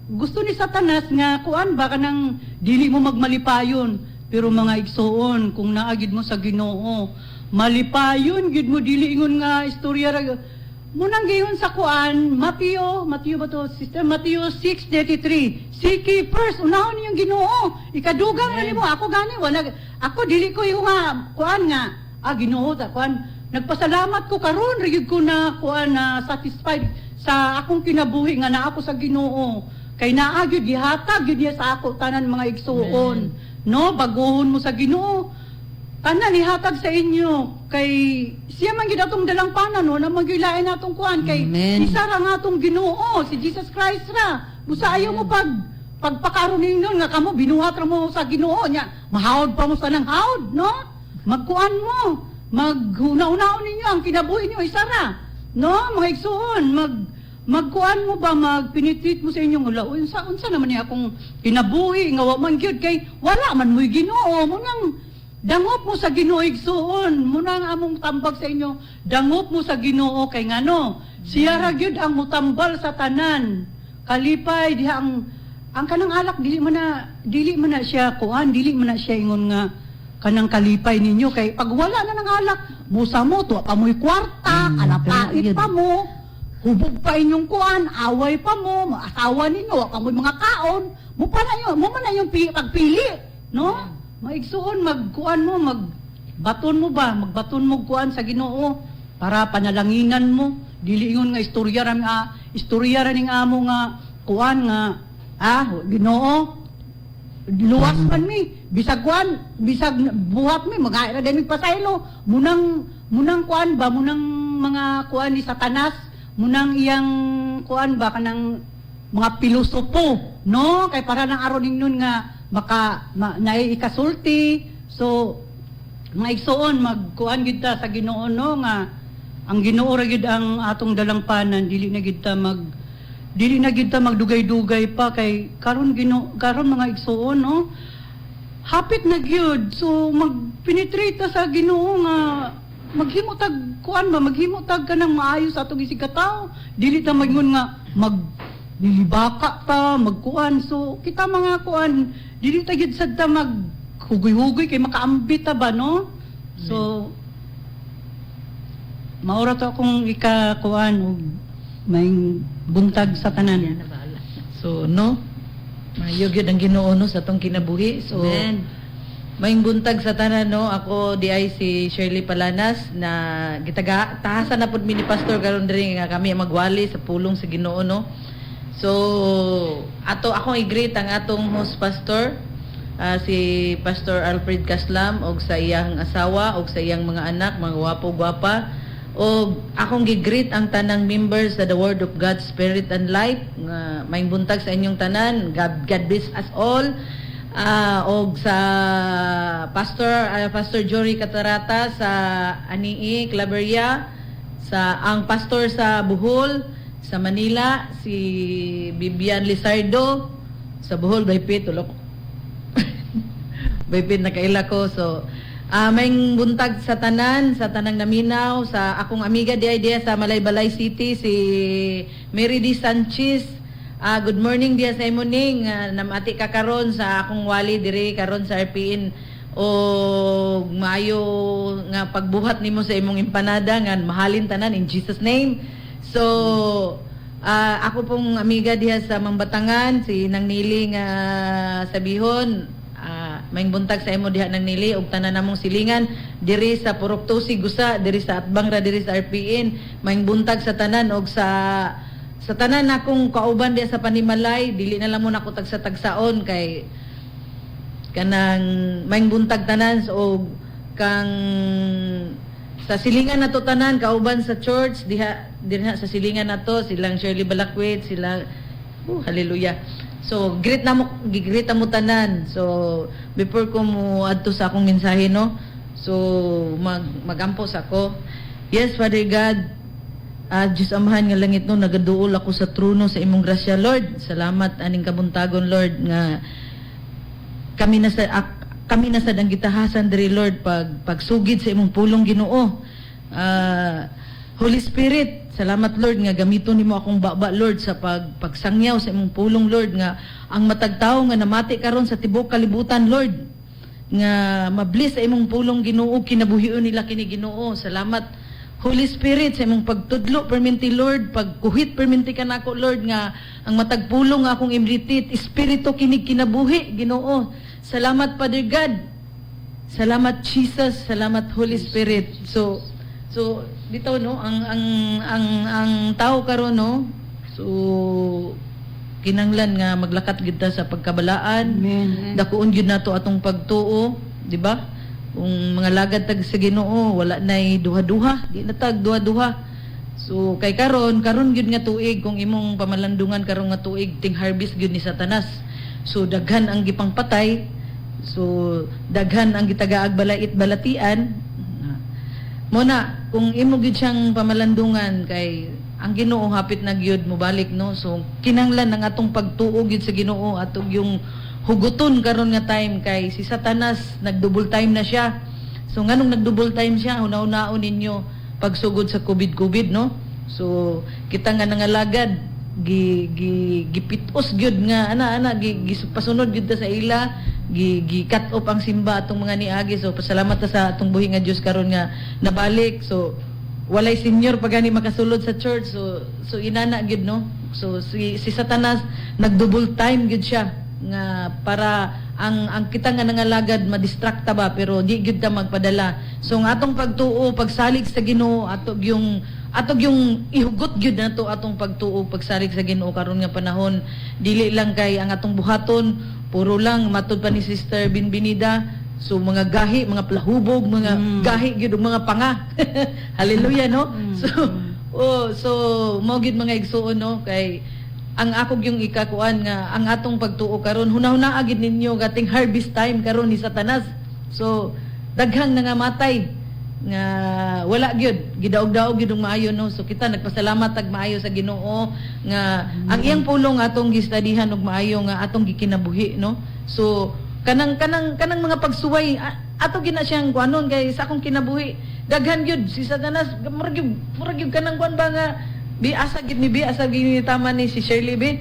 gusto ni Satanas nga kuan ba kanang dili mo magmalipayon. Pero mga igsoon, kung naagid mo sa Ginoo, malipayon gid mo, dili ingon nga istorya ra. Munang gayon sa kuan, Mateo ba to, sister? Mateo 6:33. Seek ye first, unahon niyong Ginoo. Ikadugang na nimo, ako gani ako dili ko yung nga kuan nga Ginoo ta kuan. Nagpasalamat ko karon rigid ko na kuan na satisfied sa akong kinabuhi nga naa ako sa Ginoo. Kay naa gyud gihatag gyud niya sa ako tanan mga igsuon. No, baguhon mo sa Ginoo. Tanan ihatag sa inyo kay siya man gid atong dalang panan no na magilain natong kuan kay isa ra nga atong Ginoo si Jesus Christ ra. Busa ayaw mo pagpakaron ninyo nga kamo binuhat ra mo sa Ginoo nya. Mahawd pa mo sa nang hawd, no? Magkuan mo, maghuna-unaon ninyo ang kinabuhi niyo isa ra. No, mga igsoon, magkuan mo ba, magpinitreat mo sa inyong ula, unsa naman niya akong kinabuhi, nga wa man gyud kay wala man mo'y Ginoo, mo nang dangop mo sa Ginoo igsuon, mo nang among tambag sa inyo, dangop mo sa Ginoo kay ngano, siya ra gyud ang mutambal sa tanan. Kalipay diha ang kanang alak dili man na siya kuan, dili man na siya ingon nga kanang kalipay ninyo kay pag wala na ng alak, musa mo to pa mo'y kwarta, kalapait pa mo. Hubog pa inyong kuan, away pa mo, asawa ninyo, wa pa mo mga kaon, mo man na yung pagpili, no? Maigsuon, magkuan mo, magbaton magbaton mo kuan sa Ginoo, para panalanginan mo, dili ingon nga istorya ra ning amo nga, kuan nga, Ginoo, luwas man mi, bisag buhat mi, mag-aira din mi pasaylo, munang kuan ba, munang mga kuan ni Satanas, munang iyang kuan ba kanang mga pilosopo no kay para nang aron nun nga ikasulti. So mga igsoon magkuan gid ta sa Ginoo no nga ang Ginoo ra gid ang atong dalang panan, dili na gid ta magdugay-dugay pa kay karon mga igsoon no hapit na gyud. So magpenetrate ta sa Ginoo nga maghimo tag kanang maayo sa atong isigataw, dili ta magingon nga nilibaka ta magkuan. So kita mga kuan dili ta gid sad ta maghugoy-hugoy kay makaambit ta ba no. So maura to akong ikakuan og may buntag sa tanan. So no, mayo gyud ang Ginoo no sa atong kinabuhi. So maing buntag sa tanan no, ako di ay si Shirley Palanas na tahasan na pud mi ni pastor karon diri nga kami magwali sa pulong sa Ginoo no. So akong i-greet ang atong host pastor, si Pastor Alfred Caslam og sa iyang asawa og sa iyang mga anak, mga gwapo-gwapa. Og akong gi-greet ang tanang members sa the Word of God Spirit and Life. Maing buntag sa inyong tanan. God bless us all. Og sa Pastor Jory Catarata sa Anii, Claveria, ang pastor sa Bohol, sa Manila, si Bibian Lizardo, sa Bohol, Baypit, tulok. Baypit na kaila ko. So, may buntag sa tanang naminaw, sa akong amiga di sa Malaybalay City, si Mary D. Sanchez. Good morning diya sa imoning, namati ka karon sa akong wali diri karon sa RPN o maayo nga pagbuhat nimo sa imong empanada nga mahalin tanan in Jesus name. So ako pong amiga diha sa Mambatangan, si Nang Nili nga sabihon, may buntag sa imo diha Nang Nili og tanan namong silingan diri sa Purok Tusi Gusa, diri sa Atbang ra diri sa RPN, may buntag sa tanan og sa tanan akong kauban diya sa Panimalay, dili na lang mo nako tagsa-tagsaon kay kanang maing buntag tanan o kang sa silingan nato tanan kauban sa church diha sa silingan nato silang Shirley Balakwit, sila Hallelujah. So, greet na mo tanan. So, before ko mo adto sa akong mensahe, no? So, magampo sa ako. Yes, Father God, Diyos Amahan nga langit no, nagaduol ako sa trono sa imong grasya, Lord. Salamat aning kabuntagon, Lord, nga kami na sa ang gitahasan diri, Lord, pagsugid sa imong pulong Ginoo. Holy Spirit, salamat, Lord, nga gamiton nimo akong baba, Lord, sa pagsangyaw sa imong pulong, Lord, nga ang matag tawo nga namati karon sa tibok kalibutan, Lord, nga mablis sa imong pulong Ginoo, kinabuhion nila kini Ginoo. Salamat, Holy Spirit, sa imong pagtudlo perminti, Lord, pagkuhit perminti kanako, Lord, nga ang matag pulong nga akong imritit, espiritu kinig kinabuhi Ginoo. Salamat, Father God. Salamat, Jesus. Salamat, Holy Spirit. So dito, no, ang tao karon, no, so kinanglan nga maglakat gid ta sa pagkabalaan. Amen. Dakuon gyud nato atong pagtuo, di ba? Kung mga lagad tag sa Ginoo, wala nay duha-duha, di na tag duha-duha. So kay karon gyud nga tuig, kung imong pamalandungan karon nga tuig, ting harvest gyud ni Satanas. So daghan ang gipang patay. So daghan ang gitagaag balait balatian. Muna, kung imo gyud siyang pamalandungan kay ang Ginoo hapit na gyud mo balik, no. So kinanglan ang atong pagtuo gyud sa Ginoo atong yung huguton karon nga time kay si Satanas nagdouble time na siya. So nganong nagdouble time siya, una-unaon ninyo pagsugod sa COVID, no. So kita nga nangalagad gipitos gyud nga ana pasunod gyud ta sa ila, cut off ang simba atong mga niagi. So pasalamat ta sa atong buhi nga Dios karon nga nabalik. So walay senior pagani makasulod sa church. So inana gyud, no. So si Satanas nagdouble time gyud siya nga para ang kita nga nangalagad madistracta ba, pero di gyud ta magpadala. So ang atong pagtuo pagsalig sa Ginoo atog yung ihugot gyud nato atong pagtuo pagsalig sa Ginoo karon nga panahon. Dili lang kay ang atong buhaton puro lang matud pa ni Sister Binbinida, so mga gahi, mga plahubog, mga gahi gyud mga panga. Hallelujah, no. So mo gyud mga igsuon, no, kay ang ako yung ikakuan nga ang atong pagtuo karon hunahuna agid ninyo gating harvest time karon ni Satanas. So daghang nangamatay nga wala gyud gidaog-daog gyud maayo, no. So kita nagpasalamat tag maayo sa Ginoo nga ang iyang pulong atong gistadihan og maayo nga atong gikinabuhi, no. So kanang mga pagsuway ato gina siyang kuanon kay sa akong kinabuhi daghan gyud si Satanas murag gyud kanang kuan ba nga asa gid ni tama ni si Shirley B.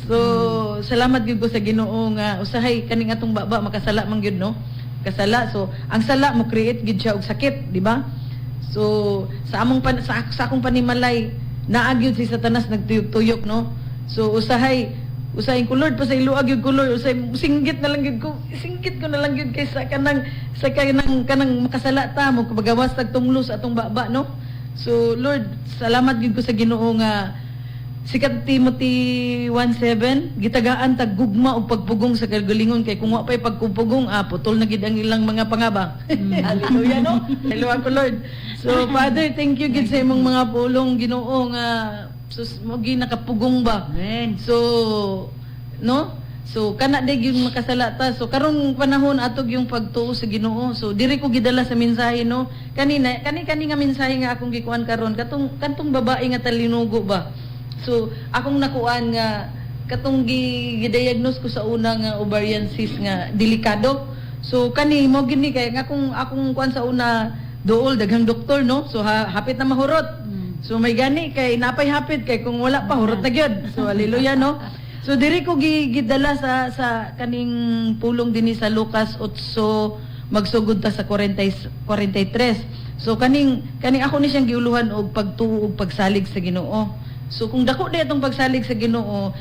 So salamat gyud ko sa Ginoo nga usahay kaning atong baba makasala man gyud, no. Kasala. So ang sala mo create gid siya og sakit, di ba? So sa akong panimalay naa gyud si Satanas nagtuyok-tuyok, no. So usahay ko, Lord, pa sa iluag gyud ko, Lord, usay singgit ko na lang gyud kay sa kanang makasala ta mo pagawas tag tunglo sa atong baba, no. So Lord, salamat gyud ko sa Ginoo nga sikat Timothy 1:7 gitagaan tag gugma og pagpugong sa kagalingon kay kung wa pay pagpugong putol na gid ang ilang mga pangaba. Hallelujah, no. Hallelujah ko, Lord. So Father, thank you gid sa imong mga pulong Ginoo nga sus mo gi nakapugong ba. Amen. So no. So kana day yung makasala ta. So karon panahon atog yung pagtuo sa Ginoo. So diri ko gidala sa mensahe, no. Kani nga mensahe nga akong gikuan karon katong babae nga talinugo ba. So akong nakuan nga katong gidiagnose ko sa una nga ovarian cyst nga delikado. So kani mo gini kay akong kuan sa una dool daghang doktor, no. So hapit na mahurot. So may gani kay napay hapit kay kung wala pa hurot na gyud. So hallelujah, no. So diri ko gidala sa kaning pulong dinhi sa Lucas 8 magsugod ta sa 43. So kaning ako ni siyang giuluhan og pagtuo og pagsalig sa Ginoo. So kung dako di atong pagsalig sa Ginoo,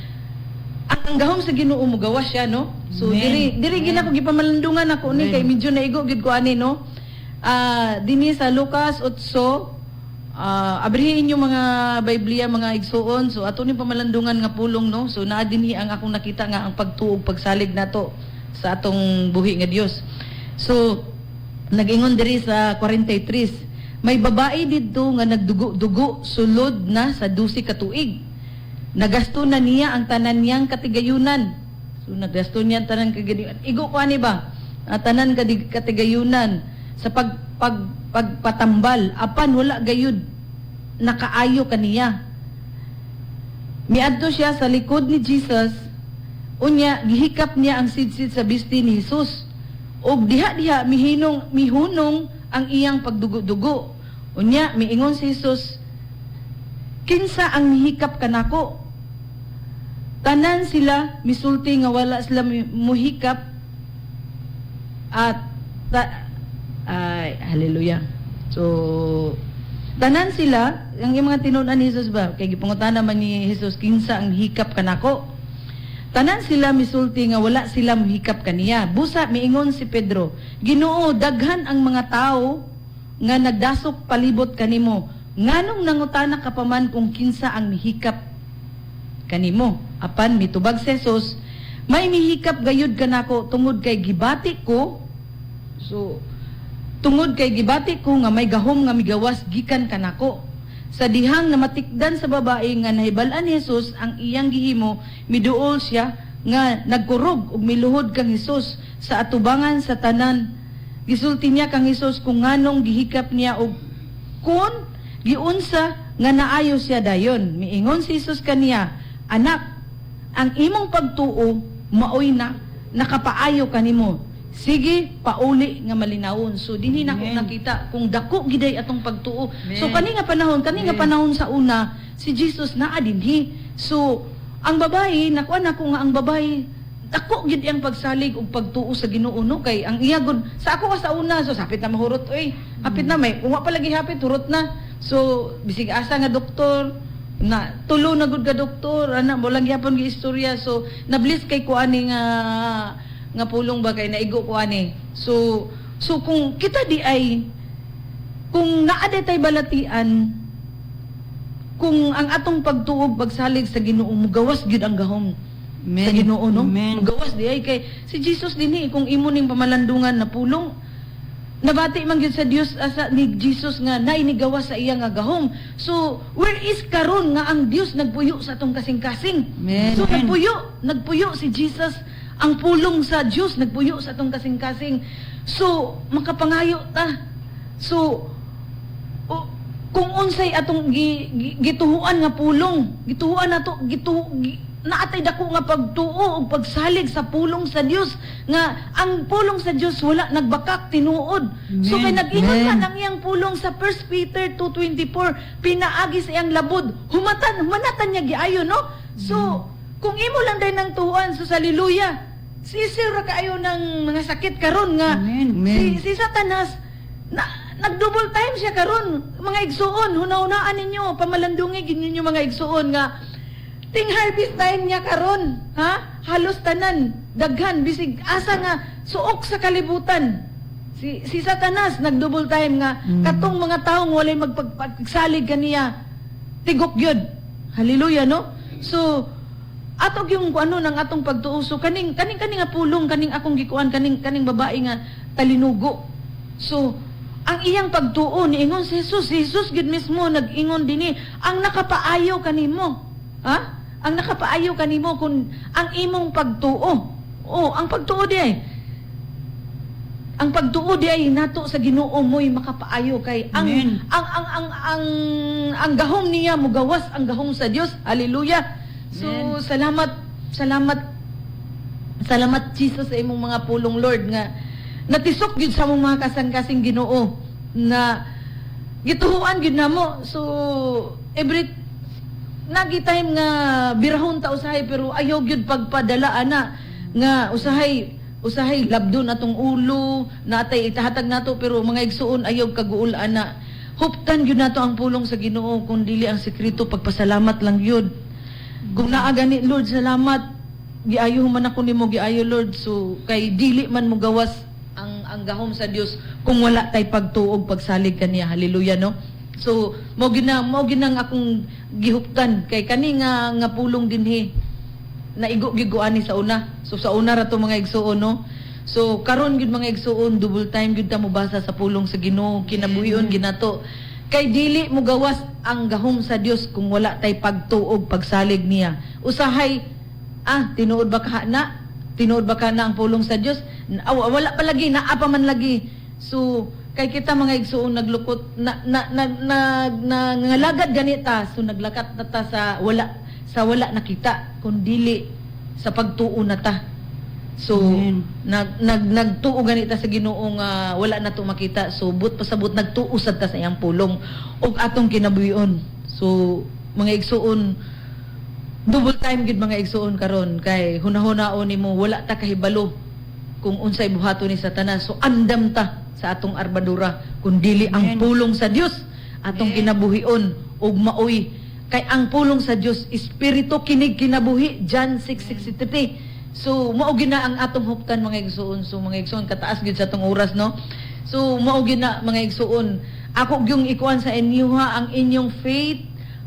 ang gahom sa Ginoo mo gawas siya, no. So diri gina ko gipamalandungan ako ni kay medyo naigo gid ko ani, no. Dinhi sa Lucas 8, abrihin yung mga Biblia, mga igsuon. So ato ni pamalandungan nga pulong, no. So naa dinhi ang akong nakita nga ang pagtuo pagsalig nato sa atong buhi nga Dios. So nag-ingon diri sa 43, may babae didto nga nagdugo-dugo sulod na sa 12 ka tuig. Nagasto na niya ang tanan niyang katigayunan. So nagasto niya ang tanan katigayunan. Igo ko ani ba? Tanan katigayunan sa pagpatambal apan wala gayud nakaayo kaniya. Miadto siya sa likod ni Jesus. Unya gihikap niya ang sidsid sa bisti ni Jesus. Og diha-diha mihunong ang iyang pagdugo-dugo. Unya miingon si Jesus, kinsa ang mihikap kanako? Tanan sila misulti nga wala sila muhikap at hallelujah. So tanan sila, ang mga tinunan ni Jesus ba, kay gipangutan naman ni Jesus, kinsa ang hikap kanako? Tanan sila misulti nga wala sila muhikap kaniya. Busa miingon si Pedro, Ginoo, daghan ang mga tao nga nagdasok palibot kanimo. Nganong nangutana ka pa man kung kinsa ang mihikap kanimo? Apan mitubag si Jesus, may mihikap gayud kanako tungod kay gibati ko. So tungod kay gibati ko nga may gahom nga migawas gikan kanako. Sa dihang namatikdan sa babae nga nahibal-an ni Jesus ang iyang gihimo, miduol siya nga nagkurog ug miluhod kang Jesus sa atubangan sa tanan. Gisulti niya kang Jesus kung nganong gihikap niya og kun giunsa nga naayo siya dayon. Miingon si Jesus kaniya, anak, ang imong pagtuo maoy na nakapaayo kanimo. Sige, pauli nga malinawon. So dinhi na ko nakita kung dako giday atong pagtuo. So kani nga panahon sa una si Jesus naa dinhi. So ang babae, nakuan ako nga ang babae dako gid ang pagsalig ug pagtuo sa Ginoo no kay ang iya gud sa ako sa una so hapit na mahurot oy. Hapit na may kung wa pa lagi hapit hurot na. So bisig asa nga doktor na tulo na gud ka doktor ana mo lang gyapon gi istorya. So nablis kay kuani nga pulong ba kay naigo ko ani. So kung kita di ay kung naa tay balatian kung ang atong pagtuog pagsalig sa Ginoo mugawas gyud ang gahom sa Ginoo no. Mugawas di ay kay si Jesus dinhi kung imo ning pamalandungan na pulong nabati man gyud sa Dios asa ni Jesus nga nainigawas sa iya nga gahom. So where is karon nga ang Dios nagpuyo sa atong kasing-kasing? So nagpuyo si Jesus ang pulong sa Diyos, nagpuyo sa atong kasing-kasing. So, makapangayo ta. So, kung unsay atong gituhuan nga pulong, gituhuan nato, naatay dako nga pagtuo o pagsalig sa pulong sa Diyos, nga ang pulong sa Diyos wala nagbakak tinuod. So, kay nag-ingon ka ng iyang pulong sa 1 Peter 2:24, pinaagi sa iyang labod, humanatan niya giayo, no? So, kung imo lang day ng tuhuan, so hallelujah. Sisir ra kaayo ng mga sakit karon nga. Si Satanas nag-double time siya karon. Mga igsuon, huna-hunaan ninyo, pamalandungi gid ninyo mga igsuon nga ting harvest time niya karon, ha? Halos tanan, daghan bisig asa nga suok sa kalibutan. Si Satanas nag-double time nga katong mga taong walay magpagsalig kaniya tigok gyud. Hallelujah, no? So atog yung ano nang atong pagtuuso kaning nga pulong kaning akong gikuan kaning babae nga talinugo. So ang iyang pagtuo niingon si Jesus gid mismo nag-ingon dinhi ang nakapaayo kanimo. Ha? Ang nakapaayo kanimo kung ang imong pagtuo. Ang pagtuo di ay ang pagtuo di ay nato sa Ginoo mo'y makapaayo kay ang gahom niya mugawas ang gahom sa Dios. Hallelujah. So, salamat Jesus sa imong mga pulong Lord nga natisok gyud sa among mga kasang-kasing Ginoo na gituhuan gyud namo. So, every nagitime nga birahon ta usahay pero ayaw gyud pagpadala ana nga usahay labdon atong ulo natay itahatag nato pero mga igsuon ayaw kaguul ana. Huptan gyud nato ang pulong sa Ginoo kun dili ang sekreto pagpasalamat lang gyud. Kung naa gani Lord salamat giayo man ako nimo giayo Lord so kay dili man mo gawas ang gahom sa Dios kung wala tay pagtuog pagsalig kaniya. Hallelujah, no? So mo ginang akong gihuptan kay kani nga pulong dinhi naigo giguani sa una. So sa una ra to mga igsuon, no? So karon gid mga igsuon double time gid ta mo basa sa pulong sa Ginoo kinabuhion ginato Kay dili mo gawas ang gahom sa Dios kung wala tay pagtuog pagsalig niya. Usahay tinuod ba ka na? Tinuod ba ka na ang pulong sa Dios? Wala pa lagi, naa pa man lagi. So kay kita mga igsuon naglukot nangalagad ganita, so naglakat na ta sa wala nakita kundi sa pagtuo na ta. So nagtuo ganita sa Ginoo nga wala na to makita, so but pasabot nagtuo sad ta sa iyang pulong ug atong kinabuyon. So mga igsuon, double time gid mga igsuon karon kay hunahunao nimo wala ta kahibalo kung unsay buhaton ni Satanas. So andam ta sa atong arbadura kun dili ang pulong sa Dios atong kinabuhion ug maoy kay ang pulong sa Dios espiritu kinig kinabuhi, John 6:63. So mao gina ang atong huptan mga igsuon. So mga igsuon kataas gid sa atong oras, no? So mao gina mga igsuon, ako gyung ikuan sa inyo ang inyong faith,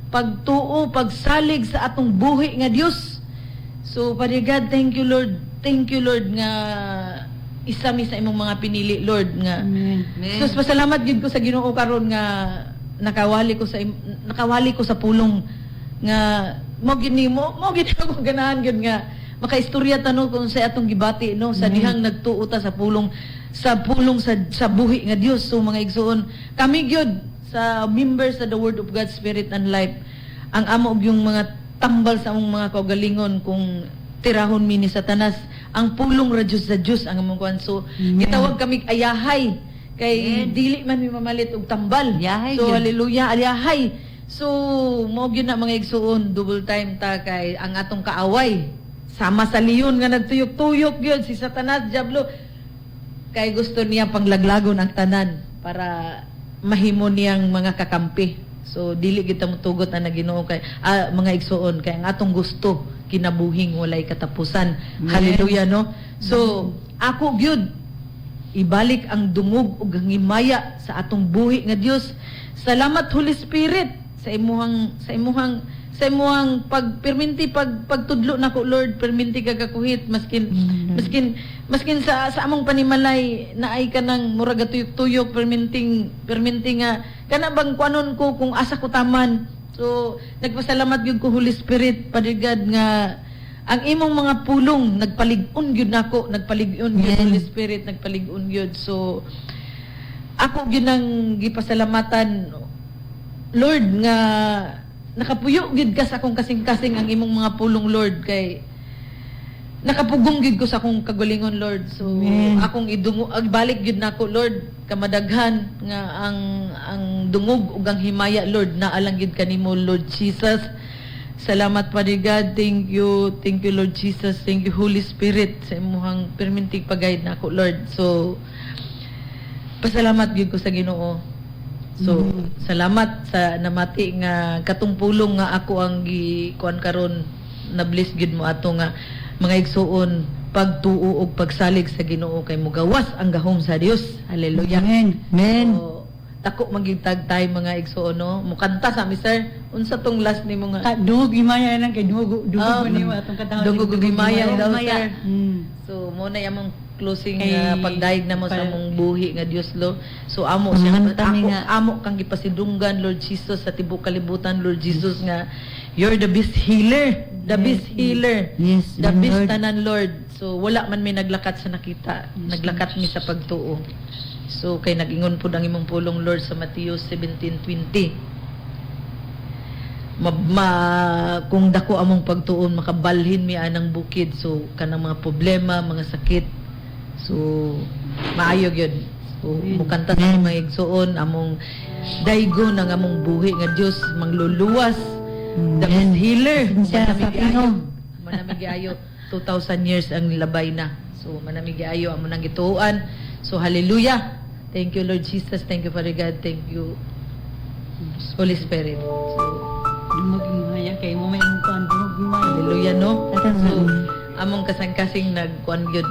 pagtuo, pagsalig sa atong buhi nga Dios. So Father God, thank you Lord. Thank you Lord nga isa mi sa imong mga pinili Lord nga. Amen. So pasalamat gid ko sa Ginoo karon nga nakawali ko sa pulong nga mo gini ako ganahan gyud nga makaistorya tanong kung sa atong gibati, no, sa dihang nagtuo ta sa pulong sa buhi nga Dios. So mga igsuon, kami gyud sa members sa the Word of God Spirit and Life, ang amo og yung mga tambal sa among mga kaugalingon kung tirahon mi ni Satanas, ang pulong ra Diyos sa Diyos ang among kuan. So gitawag kami ayahay kay dili man mi mamalit og tambal. Ayahay So yun. hallelujah, ayahay. So mo gyud na mga igsuon, double time ta kay ang atong kaaway sama sa liyon nga nagtuyok-tuyok gyud si Satanas, diablo, kay gusto niya panglaglagon ang tanan para mahimo niyang mga kakampi. So dili kita mutugot na Ginoo kay mga igsuon kay ang atong gusto kinabuhing walay katapusan. Hallelujah, no? So ako gyud ibalik ang dungog ug ang himaya sa atong buhi nga Dios. Salamat Holy Spirit sa imuhang pagperminti pagtudlo nako Lord, perminti ka kakuhit maskin sa among panimalay na ay kanang murag tuyok-tuyok perminti nga kana bang kuanon ko kung asa ko taman. So nagpasalamat gyud ko Holy Spirit, Father God, nga ang imong mga pulong nagpalig-on gyud nako, nagpalig-on gyud Holy Spirit, nagpalig-on gyud. So ako gyud nang gipasalamatan Lord nga nakapuyo gid ka sa akong kasing-kasing ang imong mga pulong Lord, kay nakapugong gid ko sa akong kagalingon Lord. So akong balik gid nako Lord, kamadaghan nga ang dungog ug ang himaya Lord naalang gid kanimo Lord Jesus. Salamat Father God, thank you Lord Jesus, thank you Holy Spirit sa imong permintig pag-guide nako Lord. So pasalamat gid ko sa Ginoo. So salamat sa namati nga katong pulong nga ako ang gikuan karon, na bless gid mo ato nga mga igsuon pagtuo ug pagsalig sa Ginoo kay mugawas ang gahom sa Dios. Hallelujah. Amen. So, tako magitag tay mga igsuon, no? Mukanta sa mi sir. Unsa tong last nimo nga? Dungog himaya lang kay dungog nimo atong katawhan. Dungog ug himaya daw sir. Mm. So mo na yamong closing Kay- pagdaig na mo sa pa- among buhi nga Dios lo. So amo siya Mantami nga. amo kang gipasidunggan Lord Jesus sa tibok kalibutan Lord Jesus nga you're the best healer, the best healer. Yes, The Lord. best tanan Lord. So wala man may naglakat sa nakita, naglakat mi sa pagtuo. So kay nagingon pud ang imong pulong Lord sa Mateo 17:20. Kung dako among pagtuon makabalhin mi anang bukid, so kanang mga problema, mga sakit, so maayo gyud. So mukanta sa mga igsuon among daygo ng among buhi nga Dios mangluluwas, the best healer. Manamig ayo 2,000 years ang labay na. So manamig ayo amo nang gituoan. So hallelujah. Thank you Lord Jesus, thank you Father God, thank you Holy Spirit. So Dungog himaya kay mo may kuan dungog himaya. hallelujah, no? So among kasang-kasing nagkuan gyud.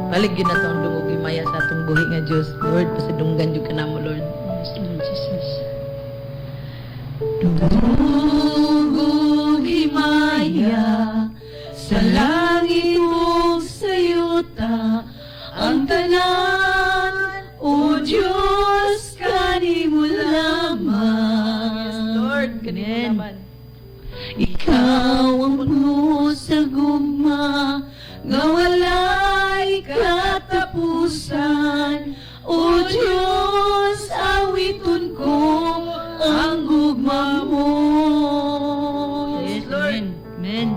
Balik gyud na to ang dungog himaya sa atong buhi nga Dios. Lord, pasidunggan gyud kanamo Lord. Yes, Lord Jesus. Dungog himaya sa langit ug sa yuta ang tanan o Dios kanimo Ikaw ang puno sa gugma, nga walay katapusan. O Diyos, awiton ko ang gugma mo. Yes, Lord. Amen.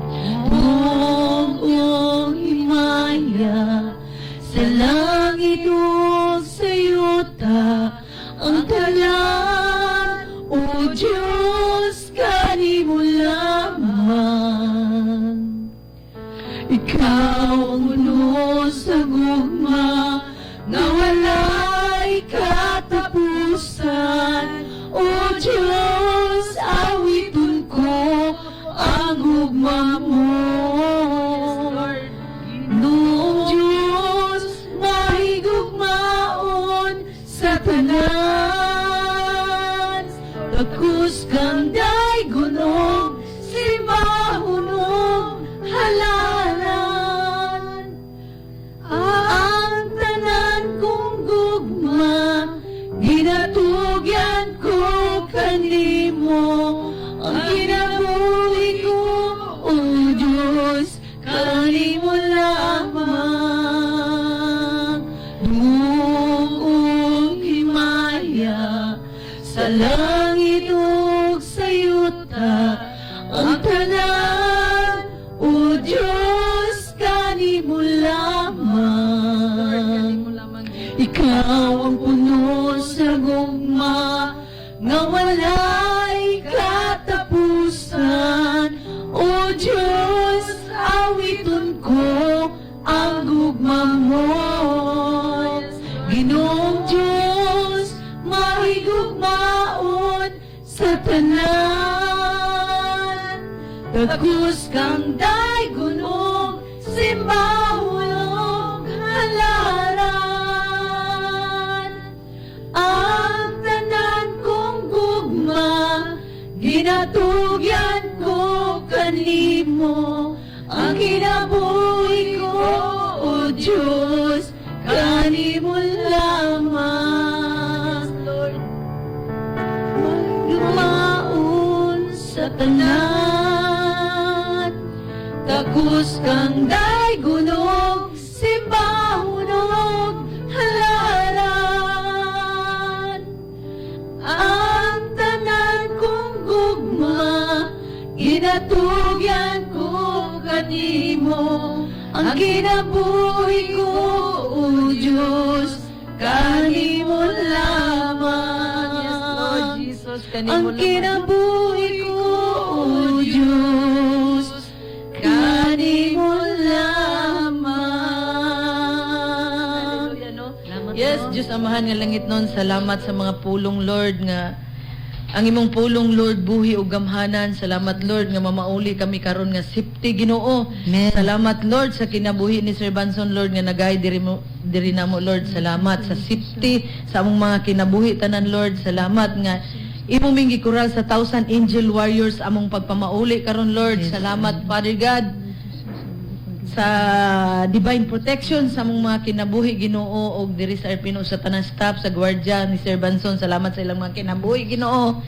Buong himaya sa langit ug sa yuta, ang talan, O Diyos, kanimo lamang. Ikaw ang puno sa gugma, nga walay katapusan. O Diyos, awiton ko ang gugma mo. Noong Diyos, mahigugmaon sa tanan. Takus kang daygunog, simbahunong halalan. Ang tanan kong gugma, ginatugyan ko kanimo. Ang kinabuhi ko, O Diyos, kanimo lamang. Buong himaya sa langit ug sa yuta, ang tanan, O Diyos, kanimo lamang. Ikaw ang puno sa gugma, nga walay katapusan. O Diyos, awiton ko ang gugma mo. Ginoong Diyos, mahigugmaon sa tanan. Tagus kang daygunog, simbahulog halaran. Ang tanan kong gugma, ginatugyan ko kanimo. Ang kinabuhi ko, O Diyos, kanimo lamang. Lumaon sa tanan, tagus kang daygunog, simbahulog halaran. Ang tanan kong gugma, ginatugyan ko kanimo. Ang kinabuhi ko, O Diyos, kanimo lamang. Yes, Lord Jesus, kanimo Ang lamang. kinabuhi ko, O Diyos, kanimo lamang. Hallelujah, no? Yes, Diyos amahan nga langit noon, salamat sa mga pulong, Lord, nga ang imong pulong, Lord, buhi ug gamhanan. Salamat, Lord, nga mamauli kami karon nga safety, Ginoo. Amen. Salamat, Lord, sa kinabuhi ni Sir Banson, Lord, nga nagay diri namo, Lord. Salamat sa safety sa among mga kinabuhi tanan, Lord. Salamat nga imo ming gikural sa 1,000 angel warriors among pagpamauli karon, Lord. Salamat, Father God, sa divine protection sa among mga kinabuhi, Ginoo, og diri sa Arpino sa tanang staff, sa gwardiya ni Sir Banson. Salamat sa ilang mga kinabuhi, Ginoo.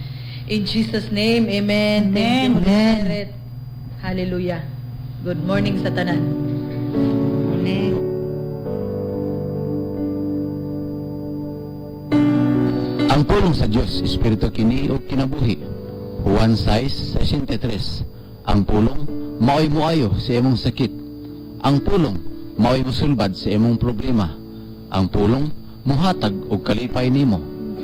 In Jesus name, amen. Thank you, Holy Amen. Spirit. Hallelujah. Good morning sa tanan. Amen. Ang pulong sa Dios, Espiritu kini o kinabuhi. Juan 6:63. Ang pulong maoy moayo sa imong sakit. Ang pulong maoy mosulbad sa imong problema. Ang pulong muhatag og kalipay nimo.